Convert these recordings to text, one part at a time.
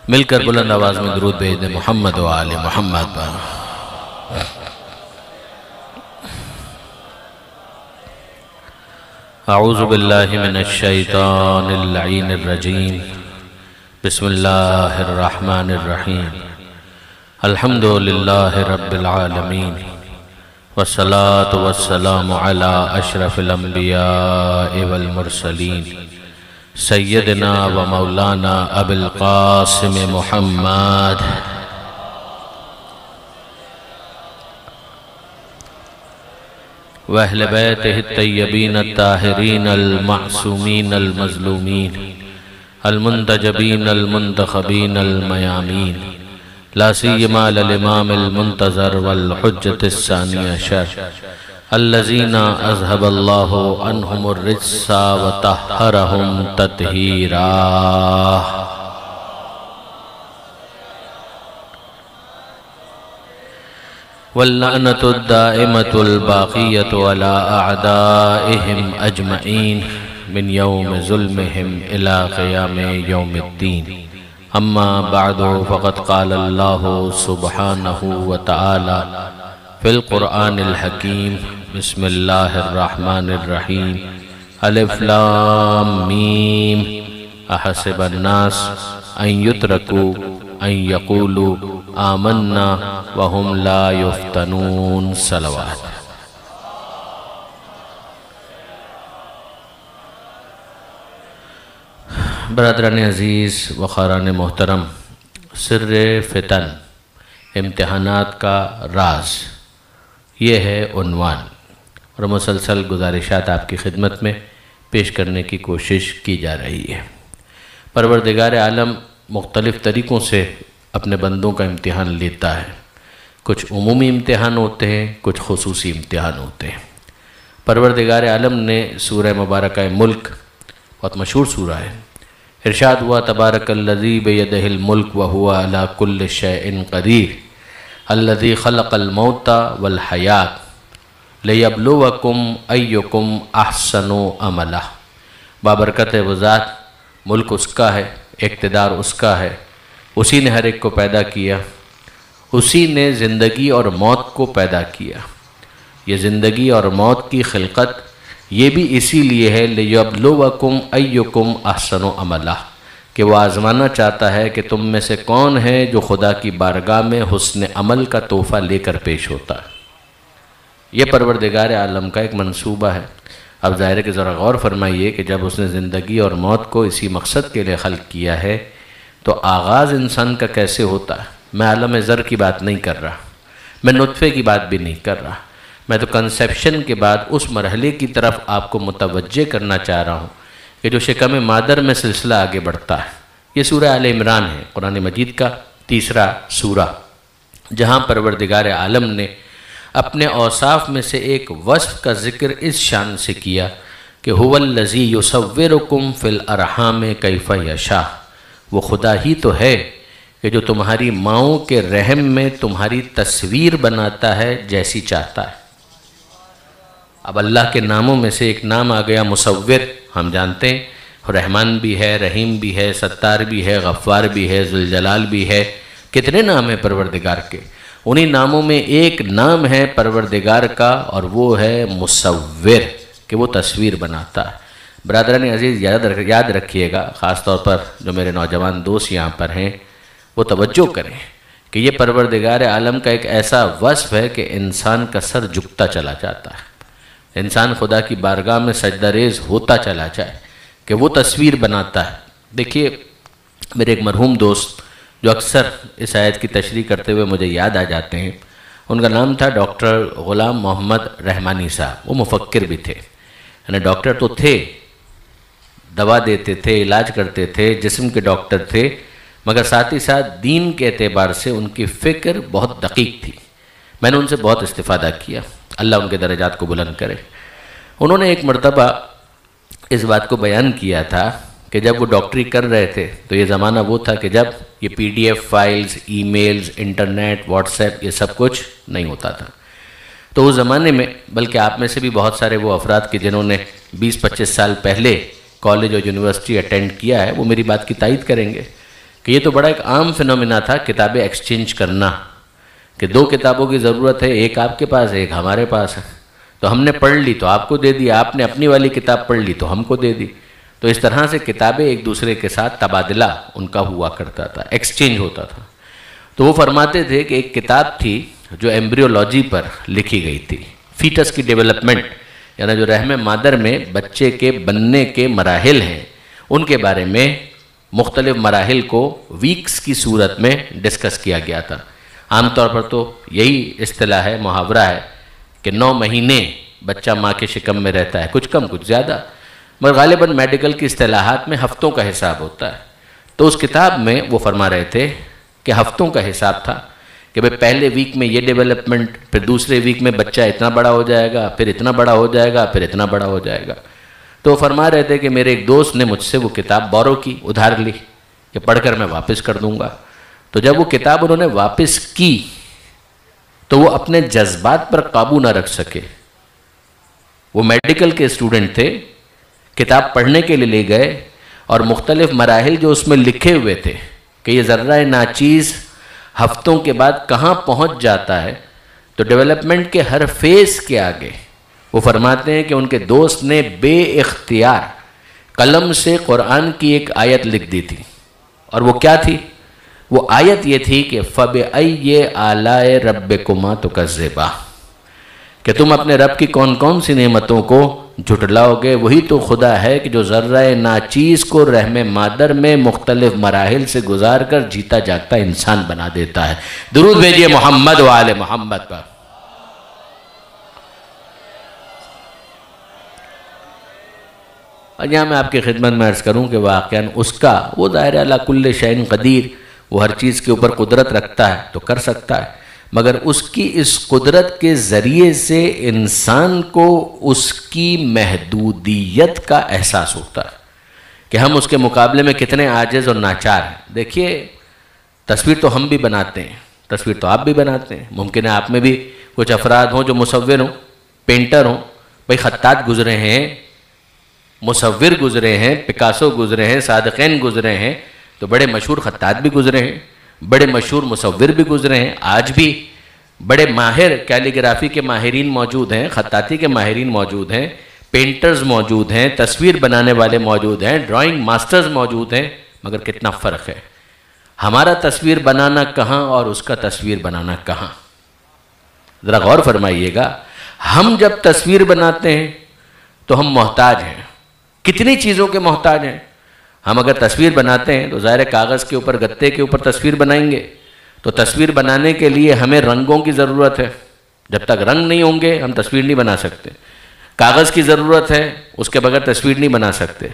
مل کر بلند آواز میں درود بھیج دیں محمد و آل محمد پر۔ اعوذ باللہ من الشیطان اللعین الرجیم، بسم اللہ الرحمن الرحیم، الحمدللہ رب العالمین، والصلاة والسلام علی اشرف الانبیاء والمرسلین، سیدنا و مولانا ابی القاسم محمد وَأَهْلِ بَيْتِهِ الطَّيِّبِينَ الطَّاهِرِينَ الْمَعْصُومِينَ الْمَظْلُومِينَ الْمُنْتَجَبِينَ الْمُنْتَخَبِينَ الْمَيَامِينَ لَا سِيَّمَا لِلْإِمَامِ الْمُنْتَظَرِ وَالْحُجَّةِ الثَّانِيَةِ عَشَرَ الَّذِينَ أَذْهَبَ اللَّهُ عَنْهُمُ الرِّجْسَ وَطَهَّرَهُمْ تَطْهِيرًا۔ وَاللَّعْنَةُ الدَّائِمَةُ الْبَاقِيَّةُ عَلَىٰ أَعْدَائِهِمْ أَجْمَعِينَ مِنْ يَوْمِ ظُلْمِهِمْ إِلَىٰ قِيَامِ يَوْمِ الدِّينِ۔ أما بعد فقد قال الله سبحانه وتعالى في القرآن الحكيم، بسم الله الرحمن الرحيم، الف لام ميم، أحسب الناس أن يتركوا أن يقولوا آمنا وهم لا يفتنون۔ صلوات۔ برادران عزیز و خاران محترم، سر فتن، امتحانات کا راز، یہ ہے عنوان، اور مسلسل گزارشات آپ کی خدمت میں پیش کرنے کی کوشش کی جا رہی ہے۔ پروردگار عالم مختلف طریقوں سے اپنے بندوں کا امتحان لیتا ہے۔ کچھ عمومی امتحان ہوتے ہیں، کچھ خصوصی امتحان ہوتے ہیں۔ پروردگار عالم نے سورہ مبارکہ ملک، بہت مشہور سورہ ہے، ارشاد ہوا تبارک الذی بیدہ الملک وہو علی کل شیء قدیر الذی خلق الموت والحیات لیبلوکم ایکم احسن عملا۔ بابرکت وہ ذات، ملک اس کا ہے، اقتدار اس کا ہے، اسی نے ہر ایک کو پیدا کیا، اسی نے زندگی اور موت کو پیدا کیا۔ یہ زندگی اور موت کی خلقت یہ بھی اسی لیے ہے لِيَبْلُوَكُمْ أَيُّكُمْ أَحْسَنُ عَمَلًا، کہ وہ آزمانا چاہتا ہے کہ تم میں سے کون ہے جو خدا کی بارگاہ میں حسن عمل کا تحفہ لے کر پیش ہوتا ہے۔ یہ پروردگار عالم کا ایک منصوبہ ہے۔ اب ظاہر ہے کہ ذرا غور فرمائیے کہ جب اس نے زندگی اور موت کو اسی مقصد کے لیے خلق کیا ہے تو آغاز انسان کا کیسے ہوتا ہے۔ میں عالم ذر کی بات نہیں کر رہا، میں نطفے کی بات بھی نہیں کر رہا، میں تو کنسیپشن کے بعد اس مرحلے کی طرف آپ کو متوجہ کرنا چاہ رہا ہوں کہ جو شکم مادر میں سلسلہ آگے بڑھتا ہے۔ یہ سورہ آل عمران ہے، قرآن مجید کا تیسرا سورہ، جہاں پروردگار عالم نے اپنے اوصاف میں سے ایک وصف کا ذکر اس شان سے کیا کہ هو الذی یصورکم فی الارحام کیف یشاء، وہ خدا ہی تو ہے کہ جو تمہاری ماؤں کے رحم میں تمہاری تصویر بناتا ہے جیسی چاہتا ہے۔ اب اللہ کے ناموں میں سے ایک نام آ گیا مصور، ہم جانتے ہیں رحمان بھی ہے، رحیم بھی ہے، ستار بھی ہے، غفار بھی ہے، ذوالجلال بھی ہے، کتنے نام ہیں پروردگار کے۔ انہی ناموں میں ایک نام ہے پروردگار کا اور وہ ہے مصور، کہ وہ تصویر بناتا ہے۔ برادران عزیز یاد رکھیے گا، خاص طور پر جو میرے نوجوان دوست یہاں پر ہیں وہ توجہ کریں کہ یہ پروردگار عالم کا ایک ایسا وصف ہے کہ انسان کا سر جھکتا چلا جاتا ہے، انسان خدا کی بارگاہ میں سجدہ ریز ہوتا چلا جائے کہ وہ تصویر بناتا ہے۔ دیکھیے میرے ایک مرحوم دوست جو اکثر اس آیت کی تشریح کرتے ہوئے مجھے یاد آ جاتے ہیں، ان کا نام تھا ڈاکٹر غلام محمد رحمانی صاحب۔ وہ مفکر بھی تھے، یعنی ڈاکٹر تو تھے، دوا دیتے تھے، علاج کرتے تھے، جسم کے ڈاکٹر تھے، مگر ساتھ ہی ساتھ دین کے اعتبار سے ان کی فکر بہت دقیق تھی۔ میں نے ان سے بہت استفادہ کیا، اللہ ان کے درجات کو بلند کرے۔ انہوں نے ایک مرتبہ اس بات کو بیان کیا تھا کہ جب وہ ڈاکٹری کر رہے تھے تو یہ زمانہ وہ تھا کہ جب یہ PDF files, e mails, internet, what's app یہ سب کچھ نہیں ہوتا تھا۔ تو اس زمانے میں، بلکہ آپ میں سے بھی بہت سارے وہ افراد کے جنہوں نے 20-25 سال پہلے کالج اور یونیورسٹی اٹینڈ کیا ہے وہ میری بات کی تائید کریں گے کہ یہ تو بڑا ایک عام فنومینا تھا کتابیں ایکسچینج کرنا، کہ دو کتابوں کی ضرورت ہے، ایک آپ کے پاس ہے ایک ہمارے پاس ہے، تو ہم نے پڑھ لی تو آپ کو دے دی، آپ نے اپنی والی کتاب پڑھ لی تو ہم کو دے دی. تو اس طرح سے کتابیں ایک دوسرے کے ساتھ تبادلہ ان کا ہوا کرتا تھا، ایکسچینج ہوتا تھا. تو وہ فرماتے تھے کہ ایک کتاب تھی جو ایمبریولوجی پر لکھی گئی تھی، فیٹس کی ڈیولپمنٹ، یعنی جو رحم مادر میں بچے کے بننے کے مراحل ہیں ان کے بارے میں مختلف مراحل کو ویکس کی صورت میں ڈسکس کیا گیا تھا. عام طور پر تو یہی اصطلاح ہے، محاورہ ہے کہ 9 مہینے بچہ ماں کے شکم میں رہتا ہے، کچھ کم کچھ زیادہ، مگر غالباً میڈیکل کی اصطلاحات میں ہفتوں کا حساب ہوتا ہے. تو اس کتاب میں وہ فرما رہے تھے کہ ہفتوں کا حساب تھا کہ بھئی پہلے ویک میں یہ ڈیولپمنٹ، پھر دوسرے ویک میں بچہ اتنا بڑا ہو جائے گا، پھر اتنا بڑا ہو جائے گا، پھر اتنا بڑا ہو جائے گا. تو وہ فرما رہے تھے کہ میرے ایک دوست نے مجھ سے وہ کتاب بورو کی، ادھار لی کہ پڑھ کر میں واپس کر دوں گا. تو جب وہ کتاب انہوں نے واپس کی تو وہ اپنے جذبات پر قابو نہ رکھ سکے. وہ میڈیکل کے اسٹوڈنٹ تھے، کتاب پڑھنے کے لیے لے گئے اور مختلف مراحل جو اس میں لکھے ہوئے تھے کہ یہ ذرہ ناچیز ہفتوں کے بعد کہاں پہنچ جاتا ہے، تو ڈیولپمنٹ کے ہر فیز کے آگے وہ فرماتے ہیں کہ ان کے دوست نے بے اختیار قلم سے قرآن کی ایک آیت لکھ دی تھی. اور وہ کیا تھی؟ وہ آیت یہ تھی کہ فَبِأَيِّ آلَاءِ رَبِّكُمَا تُكَذِّبَانِ، کہ تم اپنے رب کی کون کون سی نعمتوں کو جھٹلاؤ گے. وہی تو خدا ہے کہ جو ذرہ ناچیز کو رحم مادر میں مختلف مراحل سے گزار کر جیتا جاگتا انسان بنا دیتا ہے. درود بھیجئے محمد و آل محمد پر. اور یہاں میں آپ کی خدمت میں عرض کروں کہ واقعاً اس کا وہ ظاہر علی کل شیء قدیر، وہ ہر چیز کے اوپر قدرت رکھتا ہے تو کر سکتا ہے، مگر اس کی اس قدرت کے ذریعے سے انسان کو اس کی محدودیت کا احساس ہوتا ہے کہ ہم اس کے مقابلے میں کتنے عاجز اور ناچار ہیں. دیکھیے تصویر تو ہم بھی بناتے ہیں، تصویر تو آپ بھی بناتے ہیں، ممکن ہے آپ میں بھی کچھ افراد ہوں جو مصور ہوں، پینٹر ہوں. بھئی خطاط گزرے ہیں، مصور گزرے ہیں، پکاسو گزرے ہیں، صادقین گزرے ہیں، تو بڑے مشہور خطاط بھی گزرے ہیں، بڑے مشہور مصور بھی گزرے ہیں. آج بھی بڑے ماہر کیلیگرافی کے ماہرین موجود ہیں، خطاطی کے ماہرین موجود ہیں، پینٹرز موجود ہیں، تصویر بنانے والے موجود ہیں، ڈرائنگ ماسٹرز موجود ہیں. مگر کتنا فرق ہے ہمارا تصویر بنانا کہاں اور اس کا تصویر بنانا کہاں. ذرا غور فرمائیے گا، ہم جب تصویر بناتے ہیں تو ہم محتاج ہیں، کتنی چیزوں کے محتاج ہیں. ہم اگر تصویر بناتے ہیں تو ظاہر کاغذ کے اوپر، گتے کے اوپر تصویر بنائیں گے، تو تصویر بنانے کے لیے ہمیں رنگوں کی ضرورت ہے. جب تک رنگ نہیں ہوں گے ہم تصویر نہیں بنا سکتے. کاغذ کی ضرورت ہے، اس کے بغیر تصویر نہیں بنا سکتے.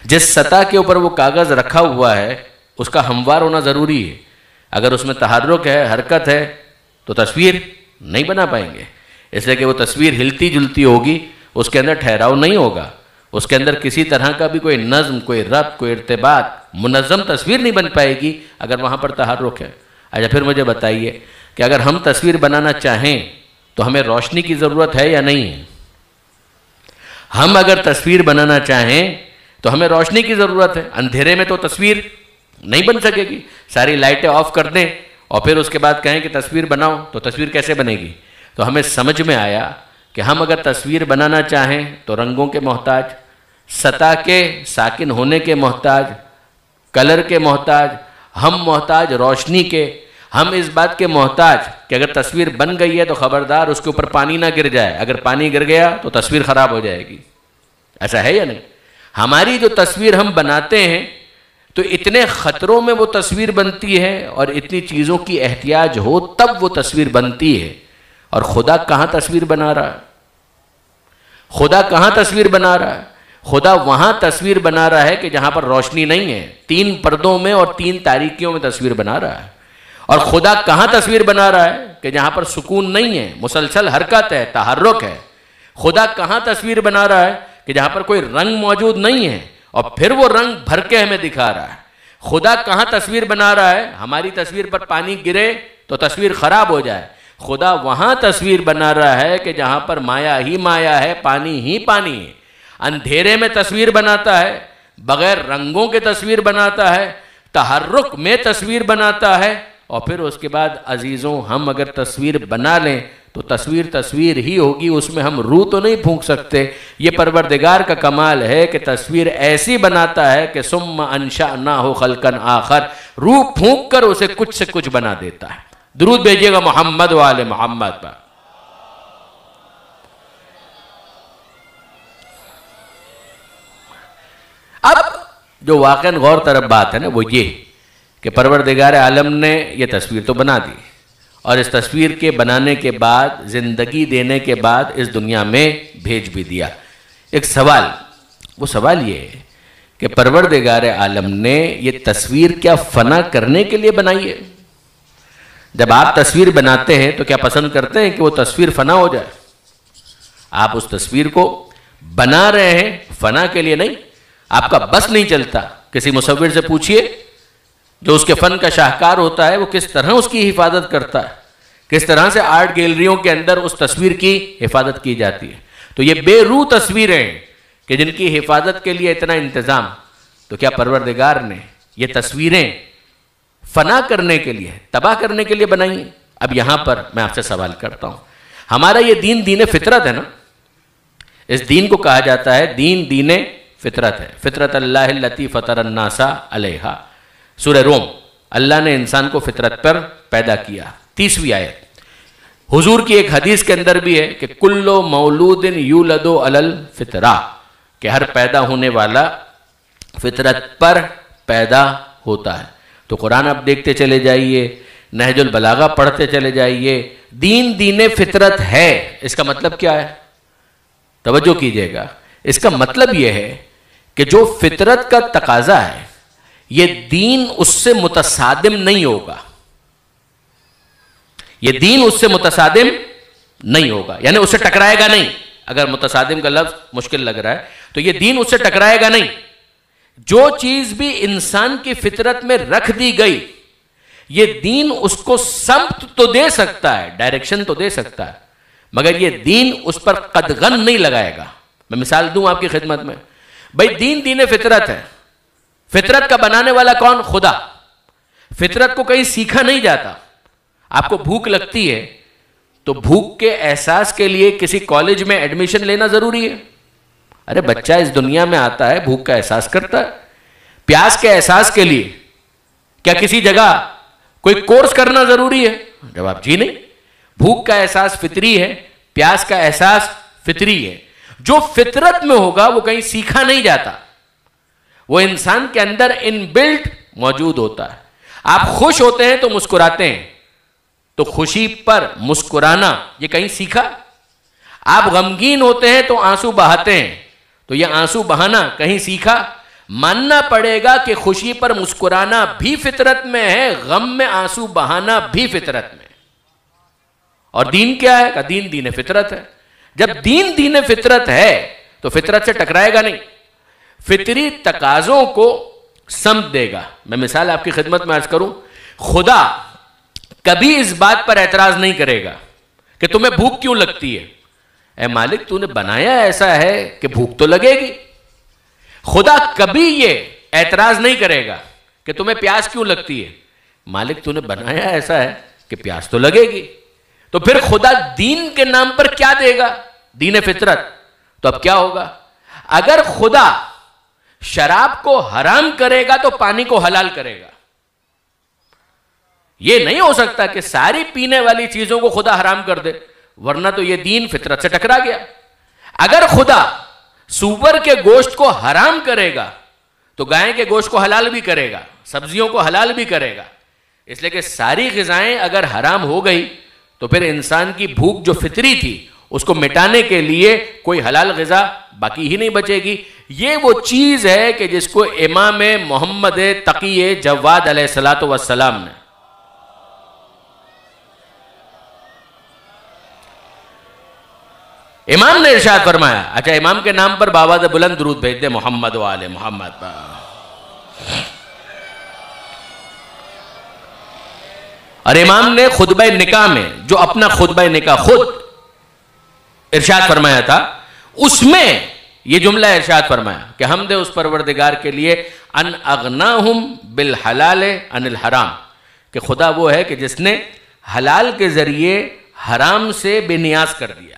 جس سطح کے اوپر وہ کاغذ رکھا ہوا ہے اس کا ہموار ہونا ضروری ہے. اگر اس میں تحرک ہے، حرکت ہے، تو تصویر نہیں بنا پائیں گے. اس لیے کہ وہ تصویر ہلتی جلتی ہوگی، اس کے اندر ٹھہراؤ نہیں ہوگا، اس کے اندر کسی طرح کا بھی کوئی نظم، کوئی ربط، کوئی ارتباط، منظم تصویر نہیں بن پائے گی اگر وہاں پر تحرک ہے. اچھا پھر مجھے بتائیے کہ اگر ہم تصویر بنانا چاہیں تو ہمیں روشنی کی ضرورت ہے یا نہیں ہے؟ ہم اگر تصویر بنانا چاہیں تو ہمیں روشنی کی ضرورت ہے. اندھیرے میں تو تصویر نہیں بن سکے گی. ساری لائٹیں آف کر دیں اور پھر اس کے بعد کہیں کہ تصویر بناؤ، تو تصویر کیسے بنے گی؟ تو ہمیں سمجھ میں آیا کہ ہم اگر تصویر بنانا چاہیں تو رنگوں کے محتاج، سطح کے ساکن ہونے کے محتاج، کلر کے محتاج، ہم محتاج روشنی کے. ہم اس بات کے محتاج کہ اگر تصویر بن گئی ہے تو خبردار اس کے اوپر پانی نہ گر جائے. اگر پانی گر گیا تو تصویر خراب ہو جائے گی. ایسا ہے یا نہیں؟ ہماری جو تصویر ہم بناتے ہیں تو اتنے خطروں میں وہ تصویر بنتی ہے اور اتنی چیزوں کی احتیاج ہو تب وہ تصویر بنتی ہے. اور خدا کہاں تصویر بنا رہا ہے؟ خدا کہاں تصویر بنا رہا ہے؟ خدا وہاں تصویر بنا رہا ہے کہ جہاں پر روشنی نہیں ہے، 3 پردوں میں اور 3 تاریکیوں میں تصویر بنا رہا ہے. اور خدا کہاں تصویر بنا رہا ہے کہ جہاں پر سکون نہیں ہے، مسلسل حرکت ہے، تحرک ہے. خدا کہاں تصویر بنا رہا ہے کہ جہاں پر کوئی رنگ موجود نہیں ہے اور پھر وہ رنگ بھر کے ہمیں دکھا رہا ہے. خدا کہاں تصویر بنا رہا ہے؟ ہماری تصویر پر پانی گرے تو تصویر خراب ہو جائے. خدا وہاں تصویر بنا رہا ہے کہ جہاں پر مایا ہی مایا ہے، پانی ہی پانی ہے. اندھیرے میں تصویر بناتا ہے، بغیر رنگوں کے تصویر بناتا ہے، تحرک میں تصویر بناتا ہے، اور پھر اس کے بعد عزیزوں ہم اگر تصویر بنا لیں تو تصویر ہی ہوگی، اس میں ہم روح تو نہیں پھونک سکتے۔ یہ پروردگار کا کمال ہے کہ تصویر ایسی بناتا ہے کہ ثم انشأناہ خلقا آخر، روح پھونک کر اسے کچھ سے کچھ بنا دیتا ہے۔ درود بھیجیے گا محمد و آل محمد پر۔ اب جو واقعاً غور طرف بات ہے نا وہ یہ کہ پروردگار عالم نے یہ تصویر تو بنا دی، اور اس تصویر کے بنانے کے بعد، زندگی دینے کے بعد اس دنیا میں بھیج بھی دیا۔ ایک سوال، وہ سوال یہ ہے کہ پروردگار عالم نے یہ تصویر کیا فنا کرنے کے لیے بنائی ہے؟ جب آپ تصویر بناتے ہیں تو کیا پسند کرتے ہیں کہ وہ تصویر فنا ہو جائے؟ آپ اس تصویر کو بنا رہے ہیں فنا کے لیے نہیں، آپ کا بس نہیں چلتا۔ کسی مصور سے پوچھئے جو اس کے فن کا شاہکار ہوتا ہے وہ کس طرح اس کی حفاظت کرتا ہے، کس طرح سے آرٹ گیلریوں کے اندر اس تصویر کی حفاظت کی جاتی ہے۔ تو یہ بے روح تصویریں کہ جن کی حفاظت کے لیے اتنا انتظام، تو کیا پروردگار نے یہ تصویریں فنا کرنے کے لیے، تباہ کرنے کے لیے بنائی ہیں؟ اب یہاں پر میں آپ سے سوال کرتا ہوں، ہمارا یہ دین فطرت ہے نا، اس دین کو کہا جاتا ہے دین فطرت ہے، فطرت اللہ التی فطر الناس علیہا۔ سورہ روم، اللہ نے انسان کو فطرت پر پیدا کیا۔ 30ویں آیت حضور کی ایک حدیث کے اندر بھی ہے کہ کل مولود یولد علی الفطرہ، کہ ہر پیدا ہونے والا فطرت پر پیدا ہوتا ہے۔ تو قرآن آپ دیکھتے چلے جائیے، نہج البلاغہ پڑھتے چلے جائیے، دین فطرت ہے۔ اس کا مطلب کیا ہے؟ توجہ کیجئے گا، اس کا مطلب یہ ہے کہ جو فطرت کا تقاضا ہے یہ دین اس سے متصادم نہیں ہوگا، یہ دین اس سے متصادم نہیں ہوگا، یعنی اس سے ٹکرائے گا نہیں۔ اگر متصادم کا لفظ مشکل لگ رہا ہے تو یہ دین اس سے ٹکرائے گا نہیں۔ جو چیز بھی انسان کی فطرت میں رکھ دی گئی، یہ دین اس کو سمت تو دے سکتا ہے، ڈائریکشن تو دے سکتا ہے، مگر یہ دین اس پر قدغن نہیں لگائے گا۔ میں مثال دوں آپ کی خدمت میں، بھئی دین فطرت ہے، فطرت کا بنانے والا کون؟ خدا۔ فطرت کو کہیں سیکھا نہیں جاتا۔ آپ کو بھوک لگتی ہے تو بھوک کے احساس کے لیے کسی کالج میں ایڈمیشن لینا ضروری ہے؟ ارے بچہ اس دنیا میں آتا ہے بھوک کا احساس کرتا ہے۔ پیاس کے احساس کے لیے کیا کسی جگہ کوئی کورس کرنا ضروری ہے؟ جواب جی نہیں۔ بھوک کا احساس فطری ہے، پیاس کا احساس فطری ہے۔ جو فطرت میں ہوگا وہ کہیں سیکھا نہیں جاتا، وہ انسان کے اندر ان بلٹ موجود ہوتا ہے۔ آپ خوش ہوتے ہیں تو مسکراتے ہیں، تو خوشی پر مسکرانا یہ کہیں سیکھا؟ آپ غمگین ہوتے ہیں تو آنسو بہاتے ہیں، تو یہ آنسو بہانا کہیں سیکھا؟ ماننا پڑے گا کہ خوشی پر مسکرانا بھی فطرت میں ہے، غم میں آنسو بہانا بھی فطرت میں۔ اور دین کیا ہے؟ کہ دین فطرت ہے۔ جب دین فطرت ہے تو فطرت سے ٹکرائے گا نہیں، فطری تقاضوں کو سمت دے گا۔ میں مثال آپ کی خدمت میں عرض کروں، خدا کبھی اس بات پر اعتراض نہیں کرے گا کہ تمہیں بھوک کیوں لگتی ہے۔ اے مالک تو نے بنایا ایسا ہے کہ بھوک تو لگے گی۔ خدا کبھی یہ اعتراض نہیں کرے گا کہ تمہیں پیاس کیوں لگتی ہے۔ مالک تو نے بنایا ایسا ہے کہ پیاس تو لگے گی۔ تو پھر خدا دین کے نام پر کیا دے گا؟ دین فطرت۔ تو اب کیا ہوگا؟ اگر خدا شراب کو حرام کرے گا تو پانی کو حلال کرے گا۔ یہ نہیں ہو سکتا کہ ساری پینے والی چیزوں کو خدا حرام کر دے، ورنہ تو یہ دین فطرت سے ٹکرا گیا۔ اگر خدا سور کے گوشت کو حرام کرے گا تو گائے کے گوشت کو حلال بھی کرے گا، سبزیوں کو حلال بھی کرے گا۔ اس لیے کہ ساری غذائیں اگر حرام ہو گئی تو پھر انسان کی بھوک جو فطری تھی اس کو مٹانے کے لیے کوئی حلال غذا باقی ہی نہیں بچے گی۔ یہ وہ چیز ہے کہ جس کو امام محمد تقی جواد علیہ السلام نے امام نے ارشاد فرمایا۔ اچھا، امام کے نام پر باواز بلند درود بھیج دے محمد و آل محمد پر۔ اور امام نے خطبہ نکاح میں جو اپنا خطبہ نکاح خود ارشاد فرمایا تھا، اس میں یہ جملہ ارشاد فرمایا کہ حمد اس پروردگار کے لیے ان اغناہم بالحلال عن الحرام، کہ خدا وہ ہے کہ جس نے حلال کے ذریعے حرام سے بے نیاز کر دیا،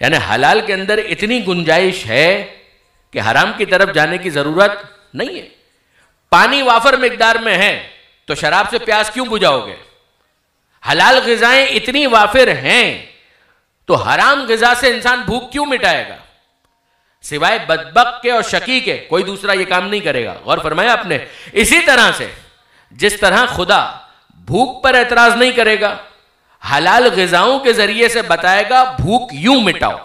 یعنی حلال کے اندر اتنی گنجائش ہے کہ حرام کی طرف جانے کی ضرورت نہیں ہے۔ پانی وافر مقدار میں ہے تو شراب سے پیاس کیوں بجھاؤ گے؟ حلال غذائیں اتنی وافر ہیں تو حرام غذا سے انسان بھوک کیوں مٹائے گا؟ سوائے بدبخت کے اور شقی کے کوئی دوسرا یہ کام نہیں کرے گا۔ غور فرمایا آپ نے؟ اسی طرح سے جس طرح خدا بھوک پر اعتراض نہیں کرے گا، حلال غذاؤں کے ذریعے سے بتائے گا بھوک یوں مٹاؤ۔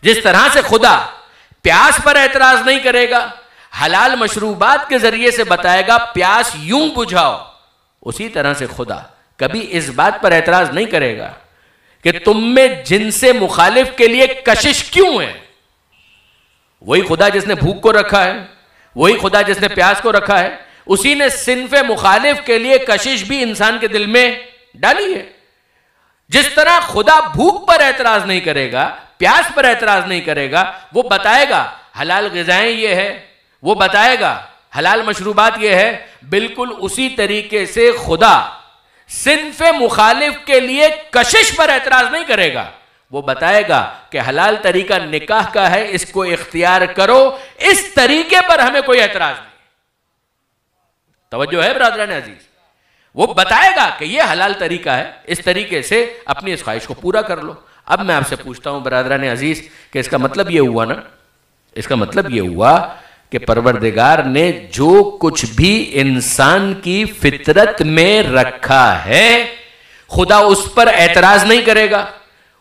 جس طرح سے خدا پیاس پر اعتراض نہیں کرے گا، حلال مشروبات کے ذریعے سے بتائے گا پیاس یوں بجھاؤ، اسی طرح سے خدا کبھی اس بات پر اعتراض نہیں کرے گا کہ تم میں جن سے مخالف کے لیے کشش کیوں ہے۔ وہی خدا جس نے بھوک کو رکھا ہے، وہی خدا جس نے پیاس کو رکھا ہے، اسی نے صنف مخالف کے لیے کشش بھی انسان کے دل میں ڈالی ہے۔ جس طرح خدا بھوک پر اعتراض نہیں کرے گا، پیاس پر اعتراض نہیں کرے گا، وہ بتائے گا حلال غذائیں یہ ہے، وہ بتائے گا حلال مشروبات یہ ہے، بالکل اسی طریقے سے خدا صنف مخالف کے لیے کشش پر اعتراض نہیں کرے گا، وہ بتائے گا کہ حلال طریقہ نکاح کا ہے، اس کو اختیار کرو، اس طریقے پر ہمیں کوئی اعتراض نہیں۔ توجہ ہے برادران عزیز؟ وہ بتائے گا کہ یہ حلال طریقہ ہے، اس طریقے سے اپنی اس خواہش کو پورا کر لو۔ اب میں آپ سے پوچھتا ہوں برادران عزیز کہ اس کا مطلب یہ ہوا نا، اس کا مطلب یہ ہوا کہ پروردگار نے جو کچھ بھی انسان کی فطرت میں رکھا ہے خدا اس پر اعتراض نہیں کرے گا،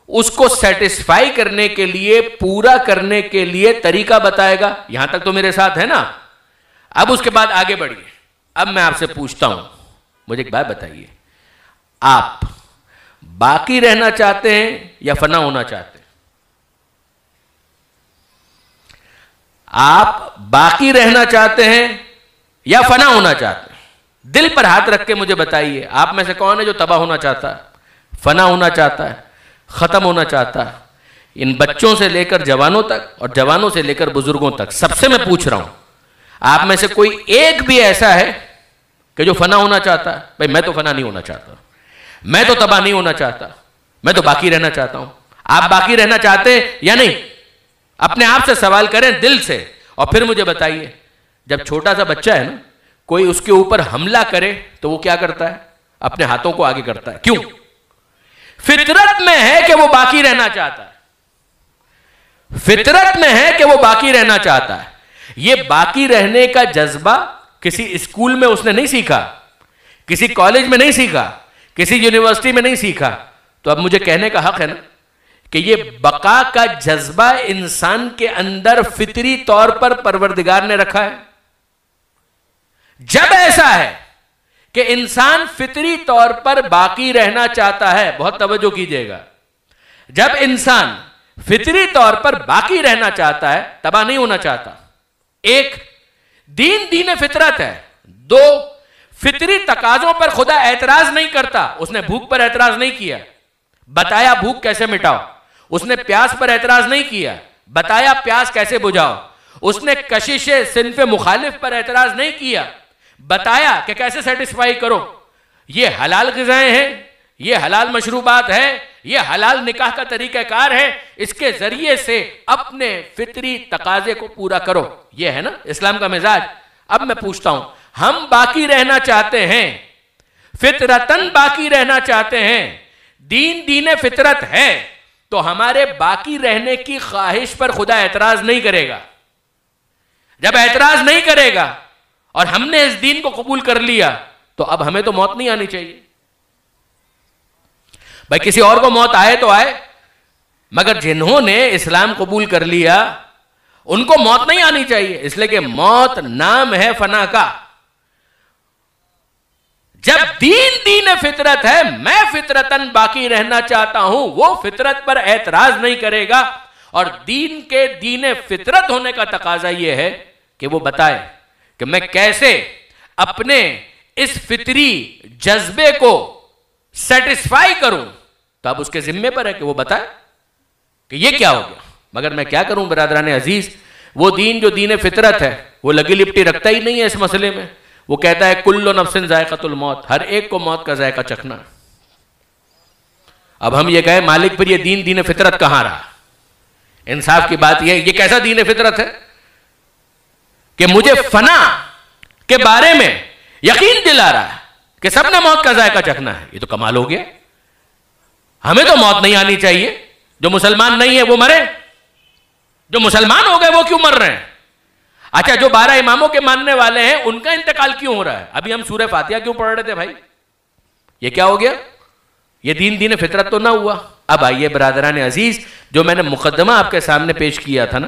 اس کو سیٹسفائی کرنے کے لیے، پورا کرنے کے لیے طریقہ بتائے گا۔ یہاں تک تو میرے ساتھ ہے نا؟ اب اس کے بعد آگے بڑھیے۔ اب میں آپ سے پوچھتا ہوں، مجھے ایک بات بتائیے، آپ باقی رہنا چاہتے ہیں یا فنا ہونا چاہتے ہیں؟ آپ باقی رہنا چاہتے ہیں یا فنا ہونا چاہتے ہیں؟ دل پر ہاتھ رکھ کے مجھے بتائیے، آپ میں سے کون ہے جو تباہ ہونا چاہتا ہے، فنا ہونا چاہتا ہے، ختم ہونا چاہتا ہے؟ ان بچوں سے لے کر جوانوں تک اور جوانوں سے لے کر بزرگوں تک سب سے میں پوچھ رہا ہوں، آپ میں سے کوئی ایک بھی ایسا ہے کہ جو فنا ہونا چاہتا ہے؟ بھئی میں تو فنا نہیں ہونا چاہتا، میں تو تباہ نہیں ہونا چاہتا، میں تو باقی رہنا چاہتا ہوں۔ آپ باقی رہنا چاہتے ہیں یا نہیں؟ اپنے آپ سے سوال کریں دل سے، اور پھر مجھے بتائیے، جب چھوٹا سا بچہ ہے نا، کوئی اس کے اوپر حملہ کرے تو وہ کیا کرتا ہے؟ اپنے ہاتھوں کو آگے کرتا ہے۔ کیوں؟ فطرت میں ہے کہ وہ باقی رہنا چاہتا ہے، فطرت میں ہے کہ وہ باقی رہنا چاہتا ہے۔ یہ باقی رہنے کا جذبہ کسی اسکول میں اس نے نہیں سیکھا، کسی کالج میں نہیں سیکھا، کسی یونیورسٹی میں نہیں سیکھا، تو اب مجھے کہنے کا حق ہے نا کہ یہ بقا کا جذبہ انسان کے اندر فطری طور پر پروردگار نے رکھا ہے۔ جب ایسا ہے کہ انسان فطری طور پر باقی رہنا چاہتا ہے، بہت توجہ کیجئے گا، جب انسان فطری طور پر باقی رہنا چاہتا ہے، تباہ نہیں ہونا چاہتا، ایک دین فطرت ہے، دو فطری تقاضوں پر خدا اعتراض نہیں کرتا، اس نے بھوک پر اعتراض نہیں کیا، بتایا بھوک کیسے مٹاؤ، اس نے پیاس پر اعتراض نہیں کیا، بتایا پیاس کیسے بجھاؤ، اس نے کشش صنف مخالف پر اعتراض نہیں کیا، بتایا کہ کیسے سیٹسفائی کرو۔ یہ حلال غذائیں ہیں، یہ حلال مشروبات ہے، یہ حلال نکاح کا طریقہ کار ہے، اس کے ذریعے سے اپنے فطری تقاضے کو پورا کرو۔ یہ ہے نا اسلام کا مزاج۔ اب میں پوچھتا ہوں، ہم باقی رہنا چاہتے ہیں، فطرتاً باقی رہنا چاہتے ہیں، دین فطرت ہے، تو ہمارے باقی رہنے کی خواہش پر خدا اعتراض نہیں کرے گا۔ جب اعتراض نہیں کرے گا اور ہم نے اس دین کو قبول کر لیا تو اب ہمیں تو موت نہیں آنی چاہیے۔ بھائی کسی اور کو موت آئے تو آئے، مگر جنہوں نے اسلام قبول کر لیا ان کو موت نہیں آنی چاہیے، اس لیے کہ موت نام ہے فنا کا۔ جب دین فطرت ہے، میں فطرتاً باقی رہنا چاہتا ہوں، وہ فطرت پر اعتراض نہیں کرے گا، اور دین فطرت ہونے کا تقاضا یہ ہے کہ وہ بتائے کہ میں کیسے اپنے اس فطری جذبے کو سیٹسفائی کروں، تو اب اس کے ذمے پر ہے کہ وہ بتائے کہ یہ کیا ہو گیا۔ مگر میں کیا کروں برادران عزیز، وہ دین جو دین فطرت ہے وہ لگی لپٹی رکھتا ہی نہیں ہے اس مسئلے میں. وہ کہتا ہے کل نفس ذائقۃ الموت، ہر ایک کو موت کا ذائقہ چکھنا. اب ہم یہ کہیں مالک پھر یہ دین فطرت کہاں رہا؟ انصاف کی بات یہ کیسا دین فطرت ہے کہ مجھے فنا کے بارے میں یقین دلا رہا ہے کہ سب نے موت کا ذائقہ چکھنا ہے. یہ تو کمال ہو گیا. ہمیں تو موت نہیں آنی چاہیے. جو مسلمان نہیں ہے وہ مرے، جو مسلمان ہو گئے وہ کیوں مر رہے ہیں؟ اچھا جو 12 اماموں کے ماننے والے ہیں ان کا انتقال کیوں ہو رہا ہے؟ ابھی ہم سورہ فاتحہ کیوں پڑھ رہے تھے بھائی؟ یہ کیا ہو گیا؟ یہ دین فطرت تو نہ ہوا. اب آئیے برادران عزیز، جو میں نے مقدمہ آپ کے سامنے پیش کیا تھا نا،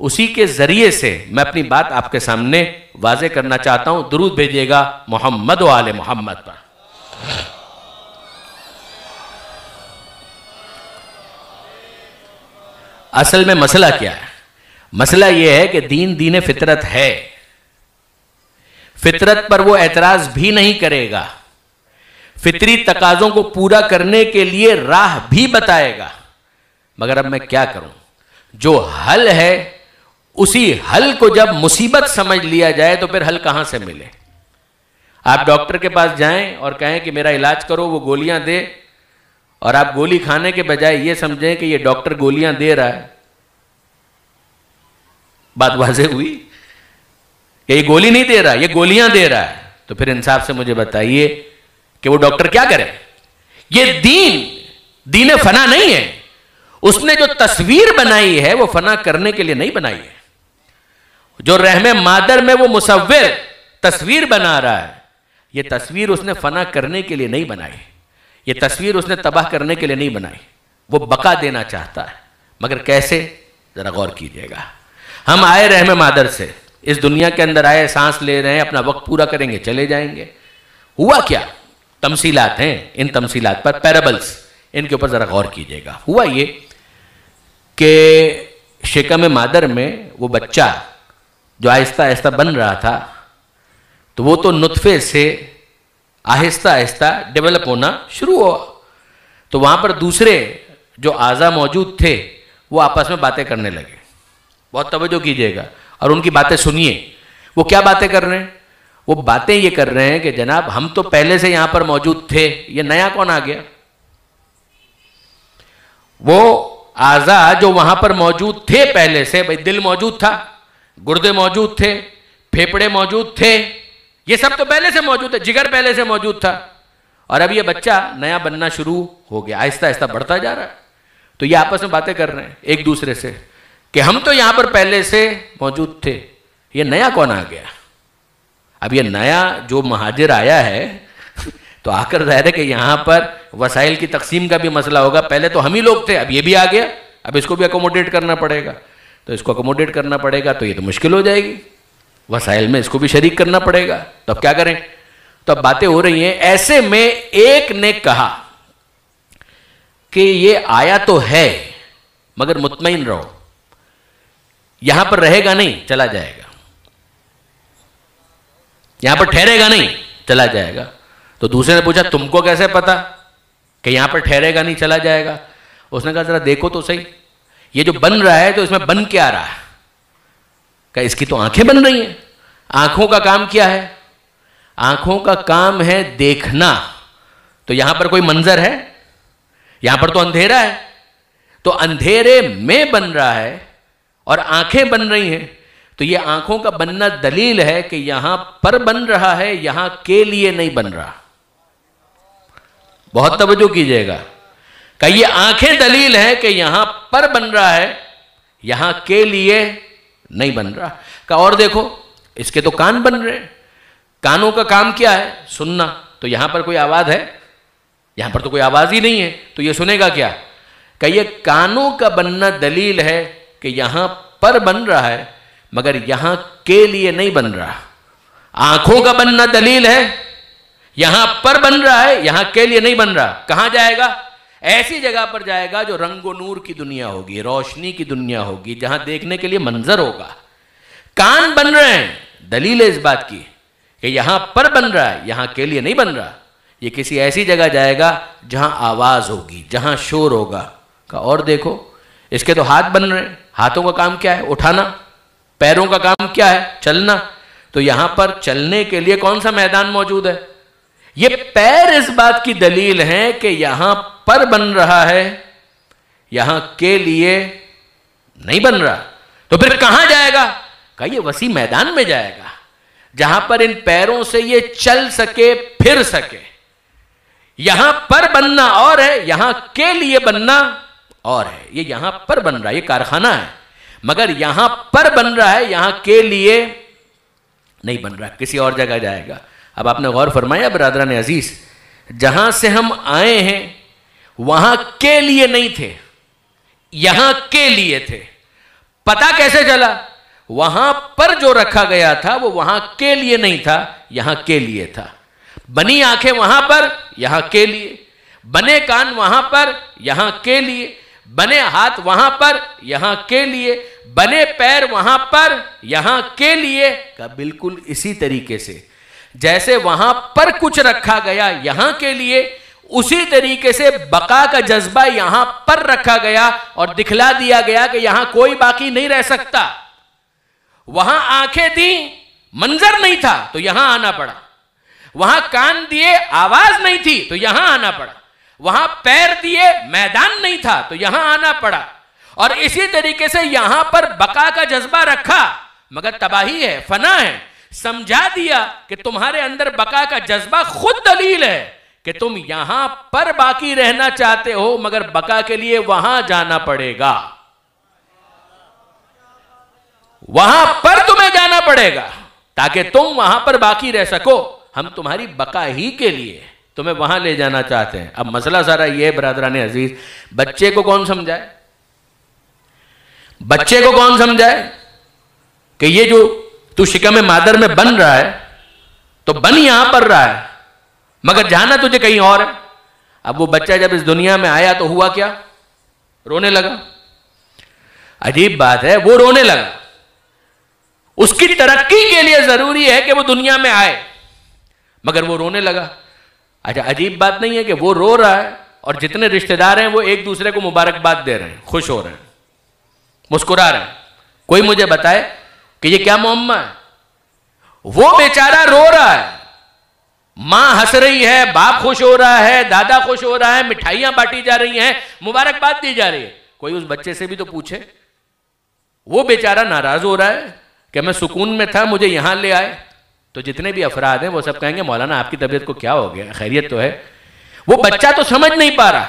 اسی کے ذریعے سے میں اپنی بات آپ کے سامنے واضح کرنا چاہتا ہوں. درود بھیجیے گا محمد و آل محمد پر. اصل میں مسئلہ کیا ہے؟ مسئلہ یہ ہے کہ دین فطرت ہے. فطرت پر وہ اعتراض بھی نہیں کرے گا، فطری تقاضوں کو پورا کرنے کے لیے راہ بھی بتائے گا. مگر اب میں کیا کروں؟ جو حل ہے اسی حل کو جب مصیبت سمجھ لیا جائے تو پھر حل کہاں سے ملے؟ آپ ڈاکٹر کے پاس جائیں اور کہیں کہ میرا علاج کرو، وہ گولیاں دے، اور آپ گولی کھانے کے بجائے یہ سمجھیں کہ یہ ڈاکٹر گولیاں دے رہا ہے. بات واضح ہوئی کہ یہ گولی نہیں دے رہا، یہ گولیاں دے رہا ہے. تو پھر انصاف سے مجھے بتائیے کہ وہ ڈاکٹر کیا کرے؟ یہ دین فنا نہیں ہے. اس نے جو تصویر بنائی ہے وہ فنا کرنے کے لیے نہیں بنائی ہے. جو رحم مادر میں وہ مصور تصویر بنا رہا ہے، یہ تصویر اس نے فنا کرنے کے لیے نہیں بنائی. یہ تصویر اس نے تباہ کرنے کے لیے نہیں بنائی. وہ بقا دینا چاہتا ہے. مگر کیسے؟ ذرا غور کیجئے گا. ہم آئے رحم مادر سے، اس دنیا کے اندر آئے، سانس لے رہے ہیں، اپنا وقت پورا کریں گے، چلے جائیں گے. ہوا کیا؟ تمثیلات ہیں. ان تمثیلات پر، پیرابلز، ان کے اوپر ذرا غور کیجئے گا. ہوا یہ کہ شکم مادر میں وہ بچہ جو آہستہ آہستہ بن رہا تھا، تو وہ تو نطفے سے آہستہ آہستہ ڈیولپ ہونا شروع ہوا. تو وہاں پر دوسرے جو اعضاء موجود تھے وہ آپس میں باتیں کرنے لگے. بہت توجہ کیجئے گا اور ان کی باتیں سنیے. وہ کیا باتیں کر رہے ہیں؟ وہ باتیں یہ کر رہے ہیں کہ جناب ہم تو پہلے سے یہاں پر موجود تھے، یہ نیا کون آ گیا؟ وہ اعضاء جو وہاں پر موجود تھے پہلے سے، بھئی دل موجود تھا، گردے موجود تھے، پھیپڑے موجود تھے، یہ سب تو پہلے سے موجود ہے، جگر پہلے سے موجود تھا. اور اب یہ بچہ نیا بننا شروع ہو گیا، آہستہ آہستہ بڑھتا جا رہا ہے. تو یہ آپس میں باتیں کر رہے ہیں ایک دوسرے سے کہ ہم تو یہاں پر پہلے سے موجود تھے، یہ نیا کون آ گیا؟ اب یہ نیا جو مہاجر آیا ہے تو آ کر ظاہر ہے کہ یہاں پر وسائل کی تقسیم کا بھی مسئلہ ہوگا. پہلے تو ہم ہی لوگ تھے، اب یہ بھی آ گیا، اب اس کو بھی اکوموڈیٹ کرنا پڑے گا. تو اس کو اکوموڈیٹ کرنا پڑے گا تو یہ تو مشکل ہو جائے گی. وسائل میں اس کو بھی شریک کرنا پڑے گا. تو اب کیا کریں؟ تو اب باتیں ہو رہی ہیں. ایسے میں ایک نے کہا کہ یہ آیا تو ہے مگر مطمئن رہو، یہاں پر رہے گا نہیں، چلا جائے گا، یہاں پر ٹھہرے گا نہیں، چلا جائے گا. تو دوسرے نے پوچھا تم کو کیسے پتا کہ یہاں پر ٹھہرے گا نہیں، چلا جائے گا؟ اس نے کہا ذرا دیکھو تو صحیح، یہ جو بن رہا ہے تو اس میں بن کیا رہا ہے؟ کہ اس کی تو آنکھیں بن رہی ہیں. آنکھوں کا کام کیا ہے؟ آنکھوں کا کام ہے دیکھنا. تو یہاں پر کوئی منظر ہے؟ یہاں پر تو اندھیرا ہے. تو اندھیرے میں بن رہا ہے اور آنکھیں بن رہی ہیں. تو یہ آنکھوں کا بننا دلیل ہے کہ یہاں پر بن رہا ہے، یہاں کے لیے نہیں بن رہا. بہت توجہ کیجئے گا کہ یہ آنکھیں دلیل ہے کہ یہاں پر بن رہا ہے، یہاں کے لیے نہیں بن رہا. کہ اور دیکھو اس کے تو کان بن رہے ہیں. کانوں کا کام کیا ہے؟ سننا. تو یہاں پر کوئی آواز ہے؟ یہاں پر تو کوئی آواز ہی نہیں ہے، تو یہ سنے گا کیا؟ کہ یہ کانوں کا بننا دلیل ہے کہ یہاں پر بن رہا ہے مگر یہاں کے لیے نہیں بن رہا. آنکھوں کا بننا دلیل ہے، یہاں پر بن رہا ہے، یہاں کے لیے نہیں بن رہا. کہاں جائے گا؟ ایسی جگہ پر جائے گا جو رنگ و نور کی دنیا ہوگی، روشنی کی دنیا ہوگی، جہاں دیکھنے کے لیے منظر ہوگا. کان بن رہے ہیں، دلیل ہے اس بات کی کہ یہاں پر بن رہا ہے، یہاں کے لیے نہیں بن رہا. یہ کسی ایسی جگہ جائے گا جہاں آواز ہوگی، جہاں شور ہوگا. اور دیکھو اس کے تو ہاتھ بن رہے ہیں. ہاتھوں کا کام کیا ہے؟ اٹھانا. پیروں کا کام کیا ہے؟ چلنا. تو یہاں پر چلنے کے لیے کون سا میدان موجود ہے؟ یہ پیر اس بات کی دلیل ہے کہ یہاں پر بن رہا ہے، یہاں کے لیے نہیں بن رہا. تو پھر کہاں جائے گا؟ کہا یہ وسیع میدان میں جائے گا جہاں پر ان پیروں سے یہ چل سکے، پھر سکے. یہاں پر بننا اور ہے، یہاں کے لیے بننا اور ہے. یہ یہاں پر بن رہا ہے، یہ کارخانہ ہے، مگر یہاں پر بن رہا ہے، یہاں کے لیے نہیں بن رہا، کسی اور جگہ جائے گا. اب آپ نے غور فرمایا برادران عزیز، جہاں سے ہم آئے ہیں وہاں کے لیے نہیں تھے، یہاں کے لیے تھے. پتا کیسے چلا؟ وہاں پر جو رکھا گیا تھا وہ وہاں کے لیے نہیں تھا، یہاں کے لیے تھا. بنی آنکھیں وہاں پر، یہاں کے لیے. بنے کان وہاں پر، یہاں کے لیے. بنے ہاتھ وہاں پر، یہاں کے لیے. بنے پیر وہاں پر، یہاں کے لیے. کہ بالکل اسی طریقے سے جیسے وہاں پر کچھ رکھا گیا یہاں کے لیے، اسی طریقے سے بقا کا جذبہ یہاں پر رکھا گیا اور دکھلا دیا گیا کہ یہاں کوئی باقی نہیں رہ سکتا. وہاں آنکھیں تھیں، منظر نہیں تھا تو یہاں آنا پڑا. وہاں کان دیے، آواز نہیں تھی تو یہاں آنا پڑا. وہاں پیر دیے، میدان نہیں تھا تو یہاں آنا پڑا. اور اسی طریقے سے یہاں پر بقا کا جذبہ رکھا، مگر تباہی ہے، فنا ہے. سمجھا دیا کہ تمہارے اندر بقا کا جذبہ خود دلیل ہے کہ تم یہاں پر باقی رہنا چاہتے ہو، مگر بقا کے لیے وہاں جانا پڑے گا. وہاں پر تمہیں جانا پڑے گا تاکہ تم وہاں پر باقی رہ سکو. ہم تمہاری بقا ہی کے لیے تمہیں وہاں لے جانا چاہتے ہیں. اب مسئلہ سارا یہ ہے برادران عزیز، بچے کو کون سمجھائے؟ بچے کو کون سمجھائے کہ یہ جو تو شکم مادر میں بن رہا ہے تو بن یہاں پر رہا ہے، مگر جانا تجھے کہیں اور ہے. اب وہ بچہ جب اس دنیا میں آیا تو ہوا کیا؟ رونے لگا. عجیب بات ہے، وہ رونے لگا. اس کی ترقی کے لیے ضروری ہے کہ وہ دنیا میں آئے، مگر وہ رونے لگا. اچھا، عجیب بات نہیں ہے کہ وہ رو رہا ہے اور جتنے رشتہ دار ہیں وہ ایک دوسرے کو مبارکباد دے رہے ہیں، خوش ہو رہے ہیں، مسکرا رہے ہیں. کوئی مجھے بتائے کہ یہ کیا معمہ ہے؟ وہ بیچارہ رو رہا ہے، ماں ہنس رہی ہے، باپ خوش ہو رہا ہے، دادا خوش ہو رہا ہے، مٹھائیاں بانٹی جا رہی ہیں، مبارکباد دی جا رہی ہے. کوئی اس بچے سے بھی تو پوچھے. وہ بیچارہ ناراض ہو رہا ہے کہ میں سکون میں تھا، مجھے یہاں لے آئے. تو جتنے بھی افراد ہیں وہ سب کہیں گے مولانا آپ کی طبیعت کو کیا ہو گیا، خیریت تو ہے. وہ بچہ تو سمجھ نہیں پا رہا.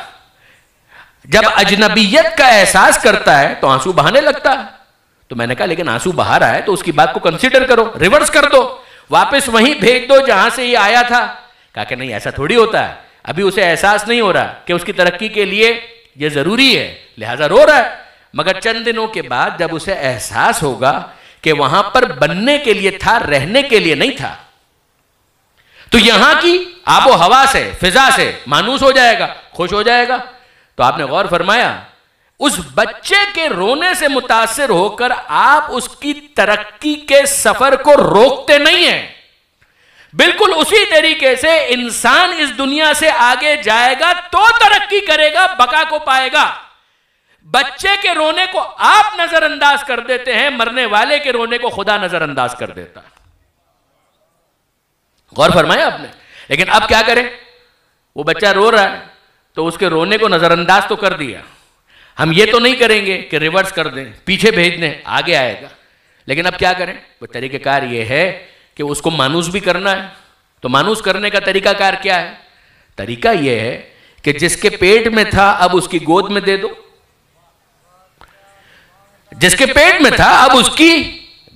جب اجنبیت کا احساس کرتا ہے تو آنسو بہانے لگتا ہے. تو میں نے کہا لیکن آنسو بہا رہا ہے تو اس کی بات کو کنسیڈر کرو، ریورس کر دو، واپس وہیں بھیج دو جہاں سے یہ آیا تھا. کہا کہ نہیں، ایسا تھوڑی ہوتا ہے، ابھی اسے احساس نہیں ہو رہا کہ اس کی ترقی کے لیے یہ ضروری ہے، لہٰذا رو رہا ہے. مگر چند دنوں کے بعد جب اسے احساس ہوگا کہ وہاں پر بننے کے لیے تھا، رہنے کے لیے نہیں تھا، تو یہاں کی آب و ہوا سے، فضا سے مانوس ہو جائے گا، خوش ہو جائے گا. تو آپ نے غور فرمایا، اس بچے کے رونے سے متاثر ہو کر آپ اس کی ترقی کے سفر کو روکتے نہیں ہیں. بالکل اسی طریقے سے انسان اس دنیا سے آگے جائے گا تو ترقی کرے گا، بقا کو پائے گا. بچے کے رونے کو آپ نظر انداز کر دیتے ہیں، مرنے والے کے رونے کو خدا نظر انداز کر دیتا ہے. غور فرمایا آپ نے. لیکن اب کیا کریں؟ وہ بچہ رو رہا ہے تو اس کے رونے کو نظر انداز تو کر دیا. ہم یہ تو نہیں کریں گے کہ ریورس کر دیں، پیچھے بھیج دیں، آگے آئے گا. لیکن اب کیا کریں؟ وہ طریقہ کار یہ ہے کہ اس کو مانوس بھی کرنا ہے. تو مانوس کرنے کا طریقہ کار کیا ہے؟ طریقہ یہ ہے کہ جس کے پیٹ میں تھا اب اس کی گود میں دے دو. جس کے پیٹ میں تھا اب اس کی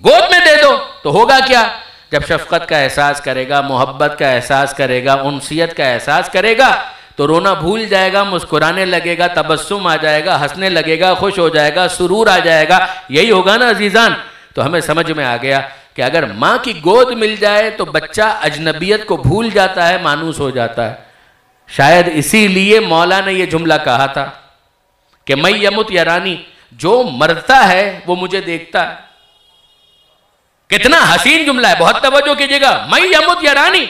گود میں دے دو. تو ہوگا کیا؟ جب شفقت کا احساس کرے گا، محبت کا احساس کرے گا، انسیت کا احساس کرے گا تو رونا بھول جائے گا، مسکرانے لگے گا، تبسم آ جائے گا، ہنسنے لگے گا، خوش ہو جائے گا، سرور آ جائے گا. یہی ہوگا نا عزیزان. تو ہمیں سمجھ میں آ گیا کہ اگر ماں کی گود مل جائے تو بچہ اجنبیت کو بھول جاتا ہے، مانوس ہو جاتا ہے. شاید اسی لیے مولا نے یہ جملہ کہا تھا کہ میں یمت یرانی، جو مرتا ہے وہ مجھے دیکھتا ہے. کتنا حسین جملہ ہے، بہت توجہ کیجئے گا. میں یمت یرانی،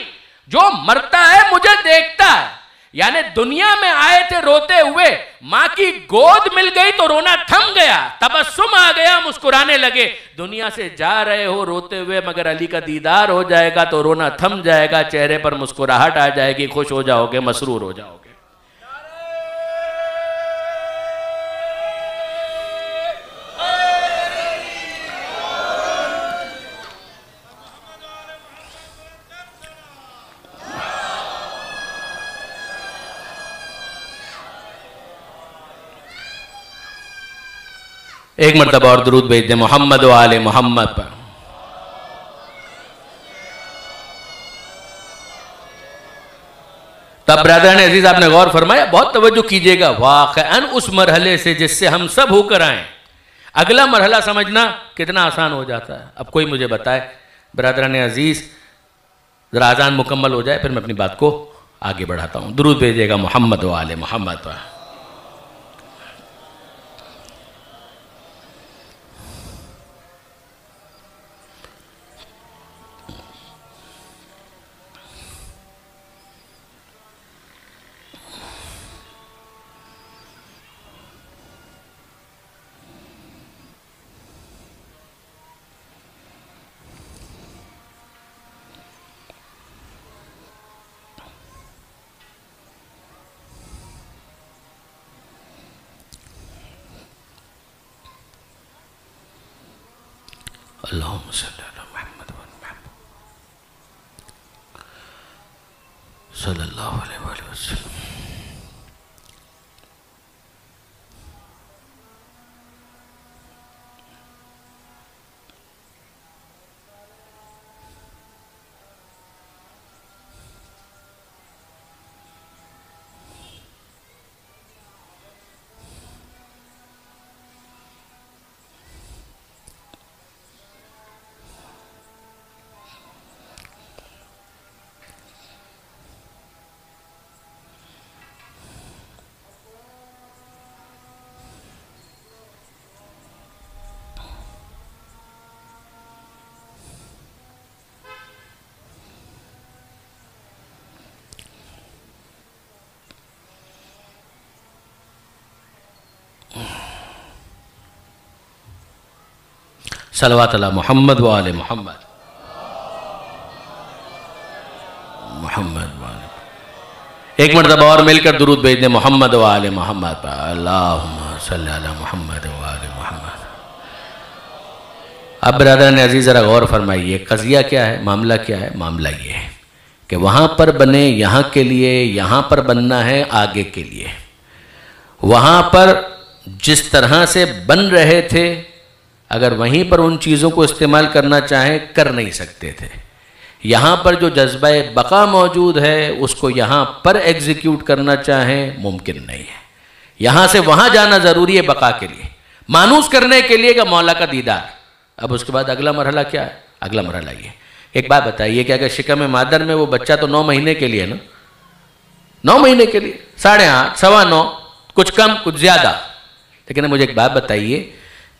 جو مرتا ہے مجھے دیکھتا ہے. یعنی دنیا میں آئے تھے روتے ہوئے، ماں کی گود مل گئی تو رونا تھم گیا، تبسم آ گیا، مسکرانے لگے۔ دنیا سے جا رہے ہو روتے ہوئے، مگر علی کا دیدار ہو جائے گا تو رونا تھم جائے گا، چہرے پر مسکراہٹ آ جائے گی، خوش ہو جاؤ گے، مسرور ہو جاؤ گے۔ ایک مرتبہ اور درود بھیج دیں محمد و آل محمد پر۔ تب برادران عزیز آپ نے غور فرمایا، بہت توجہ کیجئے گا، واقعاً اس مرحلے سے جس سے ہم سب ہو کر آئیں، اگلا مرحلہ سمجھنا کتنا آسان ہو جاتا ہے۔ اب کوئی مجھے بتائے برادران عزیز، ذرا اذان مکمل ہو جائے پھر میں اپنی بات کو آگے بڑھاتا ہوں۔ درود بھیجئے گا محمد و آل محمد پر۔ اللہم صلی اللہ محمد و محمد صلی اللہ علیہ وآلہ وسلم۔ صلوات اللہ محمد و آل محمد محمد و آل۔ ایک مرتبہ اور مل کر درود بھیج دیں محمد و آل محمد پر۔ اللہم صلی علی محمد و آل محمد۔ اب برادران عزیز ذرا غور فرمائیے، قضیہ کیا ہے، معاملہ کیا ہے؟ معاملہ یہ ہے کہ وہاں پر بنے یہاں کے لیے، یہاں پر بننا ہے آگے کے لیے۔ وہاں پر جس طرح سے بن رہے تھے، اگر وہیں پر ان چیزوں کو استعمال کرنا چاہیں کر نہیں سکتے تھے۔ یہاں پر جو جذبہ بقا موجود ہے اس کو یہاں پر ایگزیکیوٹ کرنا چاہیں ممکن نہیں ہے۔ یہاں سے وہاں جانا ضروری ہے بقا کے لیے، مانوس کرنے کے لیے کہ مولا کا دیدار۔ اب اس کے بعد اگلا مرحلہ کیا ہے؟ اگلا مرحلہ یہ ایک بات بتائیے کہ اگر شکم مادر میں وہ بچہ تو 9 مہینے کے لیے نا، 9 مہینے کے لیے 8.5 سوا 9، کچھ کم کچھ زیادہ، لیکن مجھے ایک بات بتائیے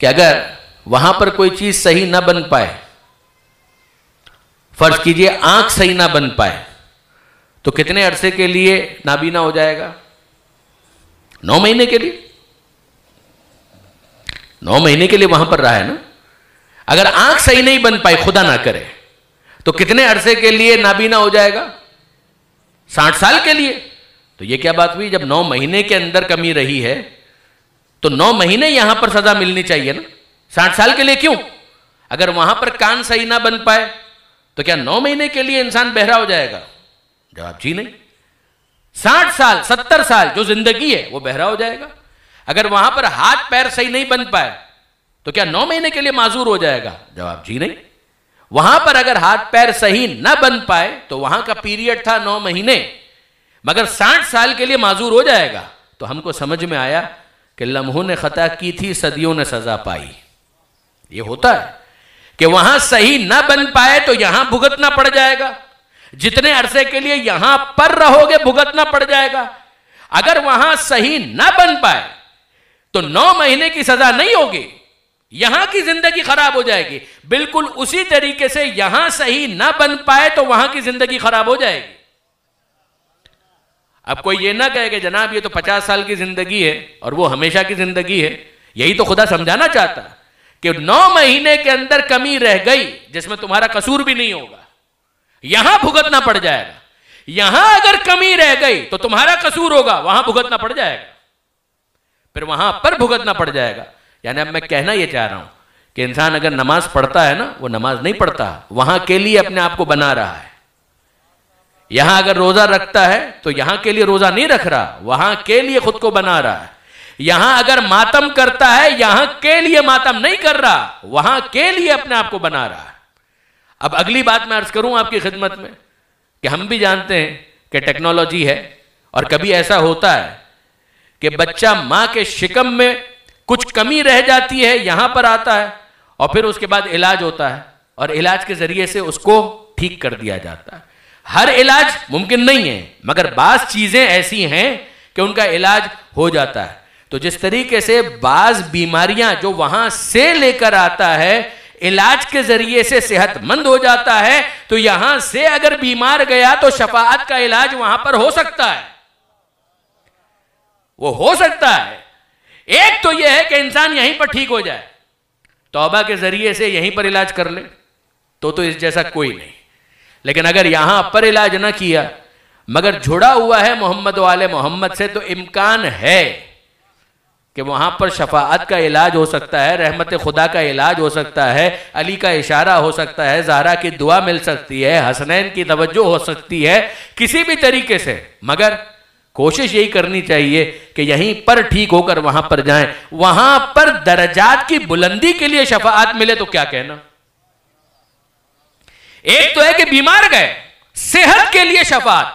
کہ اگر وہاں پر کوئی چیز صحیح نہ بن پائے، فرض کیجئے آنکھ صحیح نہ بن پائے، تو کتنے عرصے کے لیے نابینا ہو جائے گا؟ 9 مہینے کے لیے، 9 مہینے کے لیے وہاں پر رہا ہے نا۔ اگر آنکھ صحیح نہیں بن پائی، خدا نہ کرے، تو کتنے عرصے کے لیے نابینا ہو جائے گا؟ 60 سال کے لیے۔ تو یہ کیا بات ہوئی؟ جب 9 مہینے کے اندر کمی رہی ہے تو 9 مہینے یہاں پر سزا ملنی چاہیے نا، 60 سال کے لیے کیوں؟ اگر وہاں پر کان صحیح نہ بن پائے تو کیا 9 مہینے کے لیے انسان بہرا ہو جائے گا؟ جواب جی نہیں۔ 60 سال 70 سال جو زندگی ہے وہ بہرا ہو جائے گا۔ اگر وہاں پر ہاتھ پیر صحیح نہیں بن پائے تو کیا 9 مہینے کے لیے معذور ہو جائے گا؟ جواب جی نہیں۔ وہاں پر اگر ہاتھ پیر صحیح نہ بن پائے تو وہاں کا پیریڈ تھا 9 مہینے، مگر 60 سال کے لیے معذور ہو جائے گا۔ تو ہم کو سمجھ میں آیا کہ لمحوں نے خطا کی تھی، صدیوں نے سزا پائی۔ یہ ہوتا ہے کہ وہاں صحیح نہ بن پائے تو یہاں بھگتنا پڑ جائے گا، جتنے عرصے کے لیے یہاں پر رہو گے بھگتنا پڑ جائے گا۔ اگر وہاں صحیح نہ بن پائے تو 9 مہینے کی سزا نہیں ہوگی، یہاں کی زندگی خراب ہو جائے گی۔ بالکل اسی طریقے سے یہاں صحیح نہ بن پائے تو وہاں کی زندگی خراب ہو جائے گی۔ اب کوئی یہ نہ کہے کہ جناب یہ تو 50 سال کی زندگی ہے اور وہ ہمیشہ کی زندگی ہے. یہی تو خدا سمجھانا چاہتا ہے کہ 9 مہینے کے اندر کمی رہ گئی جس میں تمہارا قصور بھی نہیں ہوگا, یہاں بھگتنا پڑ جائے گا. یہاں اگر کمی رہ گئی تو تمہارا قصور ہوگا, وہاں بھگتنا پڑ جائے گا, پھر وہاں پر بھگتنا پڑ جائے گا. یعنی اب میں کہنا یہ چاہ رہا ہوں کہ انسان اگر نماز پڑھتا ہے نا, وہ نماز نہیں پڑھتا, وہاں کے لیے اپنے آپ کو بنا رہا ہے. یہاں اگر روزہ رکھتا ہے تو یہاں کے لیے روزہ نہیں رکھ رہا, وہاں کے لیے خود کو بنا رہا ہے. یہاں اگر ماتم کرتا ہے, یہاں کے لیے ماتم نہیں کر رہا, وہاں کے لیے اپنے آپ کو بنا رہا ہے. اب اگلی بات میں عرض کروں آپ کی خدمت میں کہ ہم بھی جانتے ہیں کہ ٹیکنالوجی ہے, اور کبھی ایسا ہوتا ہے کہ بچہ ماں کے شکم میں کچھ کمی رہ جاتی ہے, یہاں پر آتا ہے, اور پھر اس کے بعد علاج ہوتا ہے, اور علاج کے ذریعے سے اس کو ٹھیک کر دیا جاتا ہے. ہر علاج ممکن نہیں ہے, مگر بعض چیزیں ایسی ہیں کہ ان کا علاج ہو جاتا ہے. تو جس طریقے سے بعض بیماریاں جو وہاں سے لے کر آتا ہے علاج کے ذریعے سے صحت مند ہو جاتا ہے, تو یہاں سے اگر بیمار گیا تو شفاعت کا علاج وہاں پر ہو سکتا ہے, وہ ہو سکتا ہے. ایک تو یہ ہے کہ انسان یہیں پر ٹھیک ہو جائے, توبہ کے ذریعے سے یہیں پر علاج کر لے, تو اس جیسا کوئی نہیں. لیکن اگر یہاں پر علاج نہ کیا مگر جڑا ہوا ہے محمد و آل محمد سے, تو امکان ہے کہ وہاں پر شفاعت کا علاج ہو سکتا ہے, رحمت خدا کا علاج ہو سکتا ہے, علی کا اشارہ ہو سکتا ہے, زہرا کی دعا مل سکتی ہے, حسنین کی توجہ ہو سکتی ہے, کسی بھی طریقے سے. مگر کوشش یہی کرنی چاہیے کہ یہیں پر ٹھیک ہو کر وہاں پر جائیں. وہاں پر درجات کی بلندی کے لیے شفاعت ملے تو کیا کہنا. ایک تو ہے کہ بیمار گئے, صحت کے لیے شفاعت.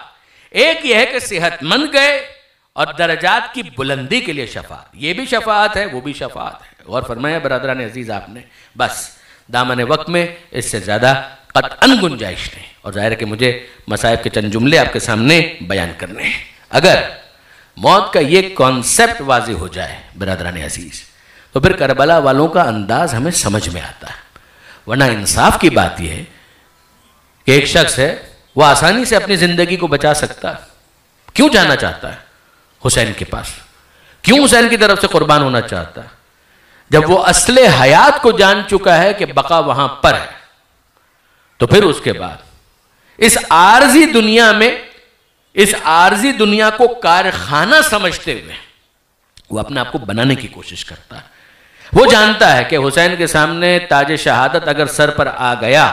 ایک یہ ہے کہ صحت مند گئے اور درجات کی بلندی کے لیے شفاعت. یہ بھی شفاعت ہے, وہ بھی شفاعت ہے. غور فرمایا برادران عزیز آپ نے. بس دامن وقت میں اس سے زیادہ قطعاً گنجائش نہیں, اور ظاہر ہے کہ مجھے مصائب کے چند جملے آپ کے سامنے بیان کرنے ہیں. اگر موت کا یہ کانسیپٹ واضح ہو جائے برادران عزیز, تو پھر کربلا والوں کا انداز ہمیں سمجھ میں آتا ہے. ورنہ انصاف کی بات یہ ہے کہ ایک شخص ہے, وہ آسانی سے اپنی زندگی کو بچا سکتا ہے. کیوں جانا چاہتا ہے حسین کے پاس, کیوں حسین کی طرف سے قربان ہونا چاہتا ہے, جب وہ اصل حیات کو جان چکا ہے کہ بقا وہاں پر ہے. تو پھر اس کے بعد اس عارضی دنیا میں, اس عارضی دنیا کو کارخانہ سمجھتے ہوئے وہ اپنے آپ کو بنانے کی کوشش کرتا ہے. وہ جانتا ہے کہ حسین کے سامنے تاج شہادت اگر سر پر آ گیا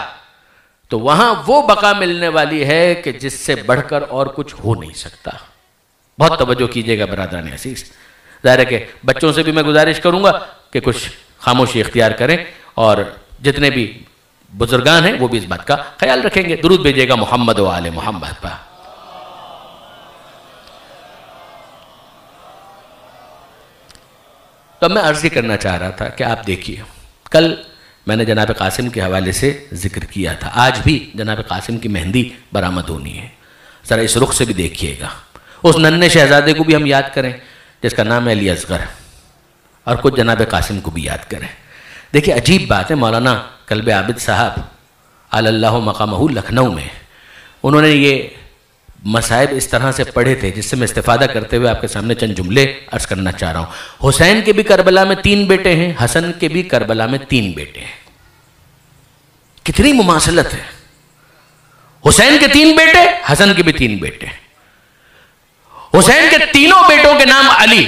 تو وہاں وہ بقا ملنے والی ہے کہ جس سے بڑھ کر اور کچھ ہو نہیں سکتا. بہت توجہ کیجئے گا برادران عزیز. ظاہر ہے کہ بچوں سے بھی میں گزارش کروں گا کہ کچھ خاموشی اختیار کریں, اور جتنے بھی بزرگان ہیں وہ بھی اس بات کا خیال رکھیں گے. درود بھیجئے گا محمد و آل محمد پر. تو میں عرض کرنا چاہ رہا تھا کہ آپ دیکھیے, کل میں نے جناب قاسم کے حوالے سے ذکر کیا تھا, آج بھی جناب قاسم کی مہندی برآمد ہونی ہے. ذرا اس رخ سے بھی دیکھیے گا. اس ننھے شہزادے کو بھی ہم یاد کریں جس کا نام ہے علی اصغر, اور کچھ جناب قاسم کو بھی یاد کریں. دیکھیے عجیب بات ہے, مولانا کلب عابد صاحب علی اللہ مقامہ لکھنؤ میں انہوں نے یہ مصائب اس طرح سے پڑھے تھے, جس سے میں استفادہ کرتے ہوئے آپ کے سامنے چند جملے عرض کرنا چاہ رہا ہوں. حسین کے بھی کربلا میں 3 بیٹے ہیں, حسن کے بھی کربلا میں 3 بیٹے ہیں. کتنی مماثلت ہے. حسین کے 3 بیٹے, حسن کے بھی 3 بیٹے. حسین کے تینوں بیٹوں کے نام علی,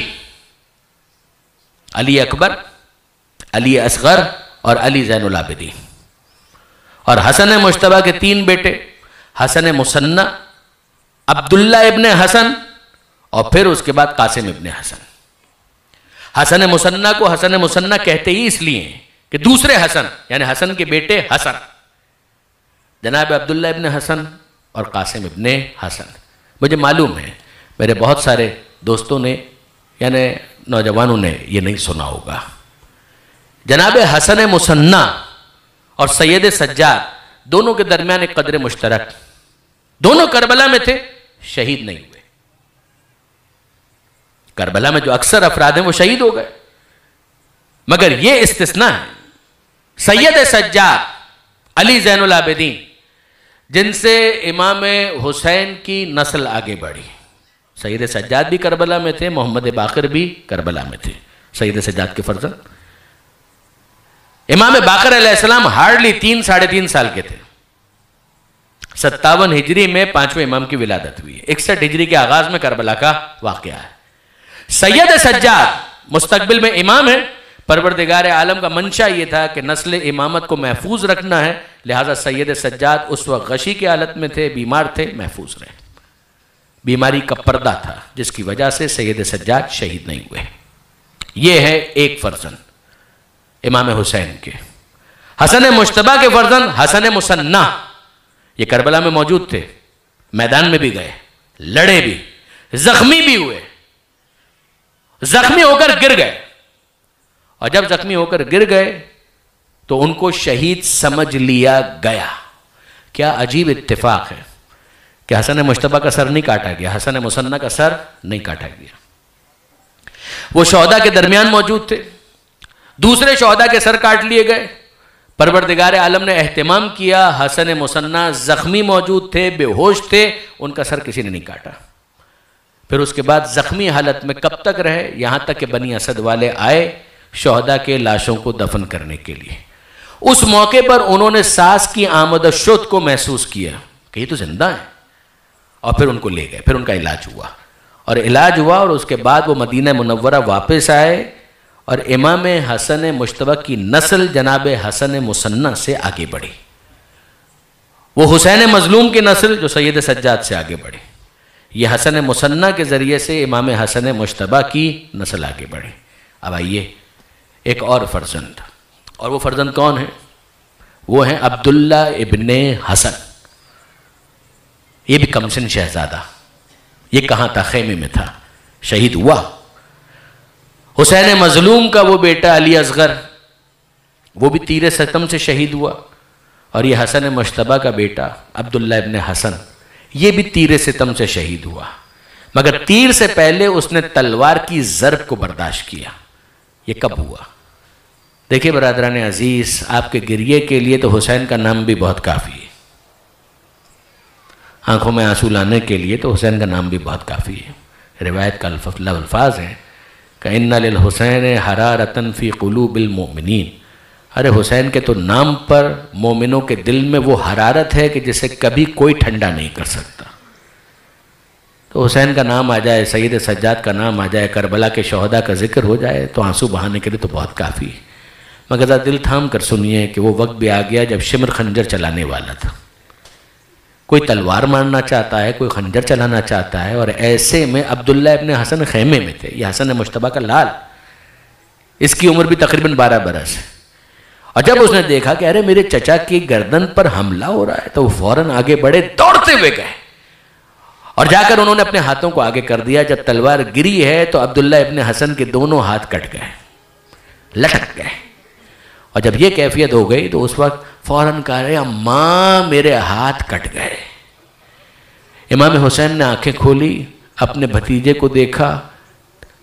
علی اکبر, علی اصغر اور علی زین العابدین. اور حسن مجتبیٰ کے 3 بیٹے, حسن مثنی, عبداللہ ابن حسن, اور پھر اس کے بعد قاسم ابن حسن. حسن مثنی کو حسن مثنی کہتے ہی اس لیے کہ دوسرے حسن, یعنی حسن کے بیٹے حسن, جناب عبداللہ ابن حسن اور قاسم ابن حسن. مجھے معلوم ہے میرے بہت سارے دوستوں نے, یعنی نوجوانوں نے یہ نہیں سنا ہوگا. جناب حسن مثنی اور سید سجاد دونوں کے درمیان ایک قدر مشترک, دونوں کربلا میں تھے, شہید نہیں ہوئے. کربلا میں جو اکثر افراد ہیں وہ شہید ہو گئے, مگر یہ استثناء ہے. سید سجاد علی زین العابدین, جن سے امام حسین کی نسل آگے بڑھی, سید سجاد بھی کربلا میں تھے، محمد باقر بھی کربلا میں تھے، سید سجاد کے فرزند۔ امام باقر علیہ السلام ہارڈلی 3-3.5 سال کے تھے۔ 57 ہجری میں 5ویں امام کی ولادت ہوئی ہے، 61 ہجری کے آغاز میں کربلا کا واقعہ ہے۔ سید سجاد مستقبل میں امام ہے۔ پروردگار عالم کا منشا یہ تھا کہ نسل امامت کو محفوظ رکھنا ہے، لہٰذا سید سجاد اس وقت غشی کی حالت میں تھے، بیمار تھے، محفوظ رہے۔ بیماری کا پردہ تھا جس کی وجہ سے سید سجاد شہید نہیں ہوئے۔ یہ ہے ایک فرزند امام حسین کے۔ حسن مجتبیٰ کے فرزند حسن مصنع، یہ کربلا میں موجود تھے، میدان میں بھی گئے، لڑے بھی، زخمی بھی ہوئے، زخمی ہو کر گر گئے، اور جب زخمی ہو کر گر گئے تو ان کو شہید سمجھ لیا گیا۔ کیا عجیب اتفاق ہے کہ حسن مجتبیٰ کا سر نہیں کاٹا گیا، حسن مصنع کا سر نہیں کاٹا گیا۔ وہ شہداء کے درمیان موجود تھے، دوسرے شہداء کے سر کاٹ لیے گئے۔ پروردگار عالم نے اہتمام کیا، حسن مصنع زخمی موجود تھے، بے ہوش تھے، ان کا سر کسی نے نہیں کاٹا۔ پھر اس کے بعد زخمی حالت میں کب تک رہے؟ یہاں تک کہ بنی اسد والے آئے شہداء کے لاشوں کو دفن کرنے کے لیے۔ اس موقع پر انہوں نے سانس کی آمد و شد کو محسوس کیا کہ یہ تو زندہ ہیں، اور پھر ان کو لے گئے، پھر ان کا علاج ہوا، اور علاج ہوا، اور اس کے بعد وہ مدینہ منورہ واپس آئے، اور امام حسن مجتبیٰ کی نسل جناب حسن مصنع سے آگے بڑھی۔ وہ حسین مظلوم کی نسل جو سید سجاد سے آگے بڑھی، یہ حسن مصنع کے ذریعے سے امام حسن مجتبیٰ کی نسل آگے بڑھی۔ اب آئیے ایک اور فرزند، اور وہ فرزند کون ہیں؟ وہ ہیں عبداللہ ابن حسن۔ یہ بھی کمسن شہزادہ، یہ کہاں تھا؟ خیمے میں تھا، شہید ہوا۔ حسین مظلوم کا وہ بیٹا علی اصغر، وہ بھی تیر ستم سے شہید ہوا، اور یہ حسن مجتبیٰ کا بیٹا عبداللہ ابن حسن، یہ بھی تیر ستم سے شہید ہوا، مگر تیر سے پہلے اس نے تلوار کی ضرب کو برداشت کیا۔ یہ کب ہوا؟ دیکھیں برادران عزیز، آپ کے گریے کے لیے تو حسین کا نام بھی بہت کافی ہے، آنکھوں میں آنسو لانے کے لیے تو حسین کا نام بھی بہت کافی ہے۔ روایت کا الفاظ ہیں کہ اِنَّ لِلْحُسَيْنِ حَرَارَةً فِي قُلُوبِ الْمُؤْمِنِينَ، ارے حسین کے تو نام پر مومنوں کے دل میں وہ حرارت ہے کہ جسے کبھی کوئی ٹھنڈا نہیں کر سکتا۔ تو حسین کا نام آ جائے، سید سجاد کا نام آ جائے، کربلا کے شہداء کا ذکر ہو جائے تو آنسو بہانے کے لیے تو بہت کافی ہے۔ مگر ذرا دل تھام کر سنیے کہ وہ وقت بھی آ گیا جب شمر خنجر چلانے والا تھا، کوئی تلوار مارنا چاہتا ہے، کوئی خنجر چلانا چاہتا ہے، اور ایسے میں عبداللہ ابن حسن خیمے میں تھے، یہ حسن مجتبیٰ کا لال، اس کی عمر بھی تقریباً 12 برس ہے۔ اور جب اس نے دیکھا کہ ارے میرے چچا کی گردن پر حملہ ہو رہا ہے تو وہ فوراً آگے بڑھے، دوڑتے ہوئے گئے، اور جا کر انہوں نے اپنے ہاتھوں کو آگے کر دیا۔ جب تلوار گری ہے تو عبداللہ ابن حسن کے دونوں ہاتھ کٹ گئے، لٹک گئے، اور جب یہ کیفیت ہو گئی تو اس وقت فوراً کہا رہے اماں میرے ہاتھ کٹ گئے۔ امام حسین نے آنکھیں کھولی، اپنے بھتیجے کو دیکھا،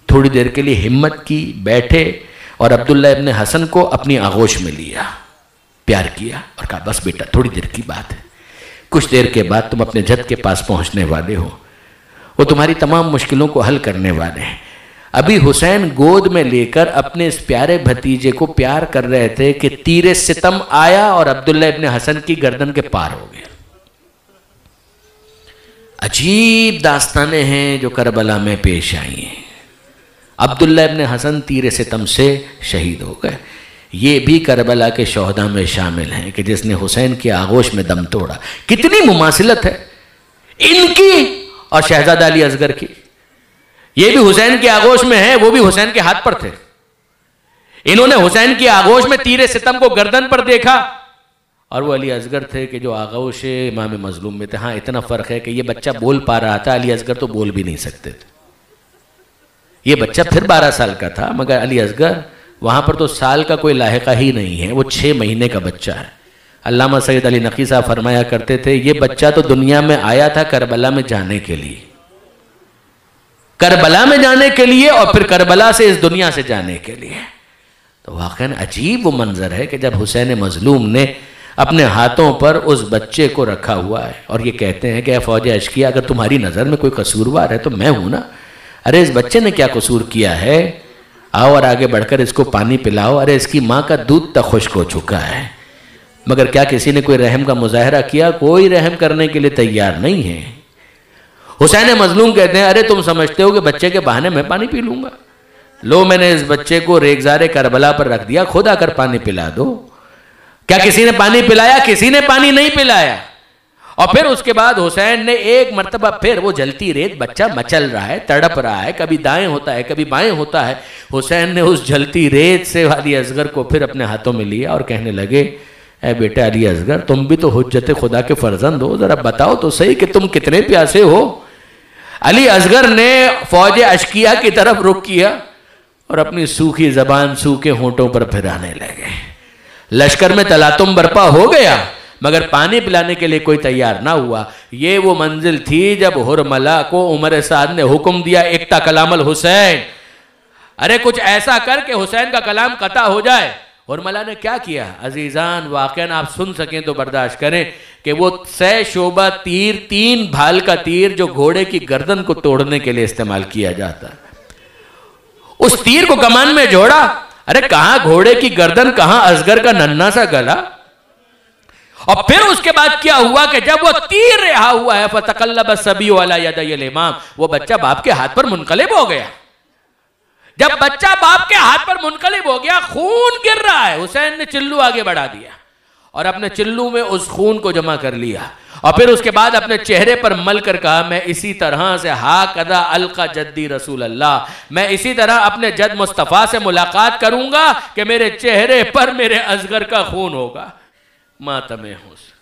تھوڑی دیر کے لیے ہمت کی، بیٹھے، اور عبداللہ ابن حسن کو اپنی آغوش میں لیا، پیار کیا، اور کہا بس بیٹا تھوڑی دیر کی بات ہے، کچھ دیر کے بعد تم اپنے جد کے پاس پہنچنے والے ہو، وہ تمہاری تمام مشکلوں کو حل کرنے والے ہیں۔ ابھی حسین گود میں لے کر اپنے اس پیارے بھتیجے کو پیار کر رہے تھے کہ تیر ستم آیا اور عبداللہ ابن حسن کی گردن کے پار ہو گیا۔ عجیب داستانیں ہیں جو کربلا میں پیش آئی ہیں۔ عبداللہ ابن حسن تیر ستم سے شہید ہو گئے۔ یہ بھی کربلا کے شہداء میں شامل ہیں کہ جس نے حسین کی آغوش میں دم توڑا۔ کتنی مماثلت ہے ان کی اور شہزادہ علی اصغر کی۔ یہ بھی حسین کی آغوش میں ہے، وہ بھی حسین کے ہاتھ پر تھے۔ انہوں نے حسین کی آغوش میں تیر ستم کو گردن پر دیکھا، اور وہ علی اصغر تھے کہ جو آغوش امام مظلوم میں تھے۔ ہاں اتنا فرق ہے کہ یہ بچہ بول پا رہا تھا، علی اصغر تو بول بھی نہیں سکتے تھے۔ یہ بچہ پھر 12 سال کا تھا، مگر علی اصغر وہاں پر تو سال کا کوئی لاحقہ ہی نہیں ہے، وہ 6 مہینے کا بچہ ہے۔ علامہ سید علی نقی صاحب فرمایا کرتے تھے یہ بچہ تو دنیا میں آیا تھا کربلا میں جانے کے لیے، کربلا میں جانے کے لیے، اور پھر کربلا سے اس دنیا سے جانے کے لیے۔ تو واقعاً عجیب وہ منظر ہے کہ جب حسین مظلوم نے اپنے ہاتھوں پر اس بچے کو رکھا ہوا ہے اور یہ کہتے ہیں کہ اے فوج اشقیہ اگر تمہاری نظر میں کوئی قصوروار ہے تو میں ہوں نا. ارے اس بچے نے کیا قصور کیا ہے؟ آؤ اور آگے بڑھ کر اس کو پانی پلاؤ. ارے اس کی ماں کا دودھ تک خشک ہو چکا ہے. مگر کیا کسی نے کوئی رحم کا مظاہرہ کیا؟ کوئی رحم کرنے کے لیے تیار نہیں ہے. حسین مظلوم کہتے ہیں ارے تم سمجھتے ہو کہ بچے کے بہانے میں پانی پی لوں گا؟ لو میں نے اس بچے کو ریگزار کربلا پر رکھ دیا، خود آ کر پانی پلا دو. کیا کسی نے پانی پلایا؟ کسی نے پانی نہیں پلایا. اور پھر اس کے بعد حسین نے ایک مرتبہ پھر وہ جلتی ریت، بچہ مچل رہا ہے، تڑپ رہا ہے، کبھی دائیں ہوتا ہے کبھی بائیں ہوتا ہے. حسین نے اس جلتی ریت سے علی اصغر کو پھر اپنے ہاتھوں میں لیا اور کہنے لگے اے بیٹا علی اصغر تم بھی تو حجت خدا کے فرزند ہو، ذرا بتاؤ تو صحیح کہ تم کتنے پیاسے ہو. علی اصغر نے فوج اشقیہ کی طرف رخ کیا اور اپنی سوکھی زبان سوکھے ہونٹوں پر پھرانے لگے. لشکر میں تلاطم برپا ہو گیا مگر پانی پلانے کے لیے کوئی تیار نہ ہوا. یہ وہ منزل تھی جب ہرملا کو عمر سعد نے حکم دیا اقطع کلام الحسین، ارے کچھ ایسا کر کہ حسین کا کلام قطع ہو جائے. ہرملا نے کیا کیا عزیزان؟ واقعاً آپ سن سکیں تو برداشت کریں کہ وہ 100 شعبہ تیر، 3 بھال کا تیر جو گھوڑے کی گردن کو توڑنے کے لیے استعمال کیا جاتا، اس تیر کو کمان میں جوڑا. ارے کہاں گھوڑے کی گردن، کہاں اصغر کا ننھا سا گلا. اور پھر اس کے بعد کیا ہوا کہ جب وہ تیر رہا ہوا ہے فَتَقَلَّبَ الصَّبِيُّ عَلَى يَدَيِ الْإِمَامِ، وہ بچہ باپ کے ہاتھ پر منقلب ہو گیا. جب بچہ باپ کے ہاتھ پر منقلب ہو گیا، خون گر رہا ہے. حسین نے چلو آگے بڑھا دیا اور اپنے چلو میں اس خون کو جمع کر لیا اور پھر اس کے بعد اپنے چہرے پر مل کر کہا میں اسی طرح سے ہاکذا القی جدی رسول اللہ، میں اسی طرح اپنے جد مصطفیٰ سے ملاقات کروں گا کہ میرے چہرے پر میرے اصغر کا خون ہوگا. ماتم حسین.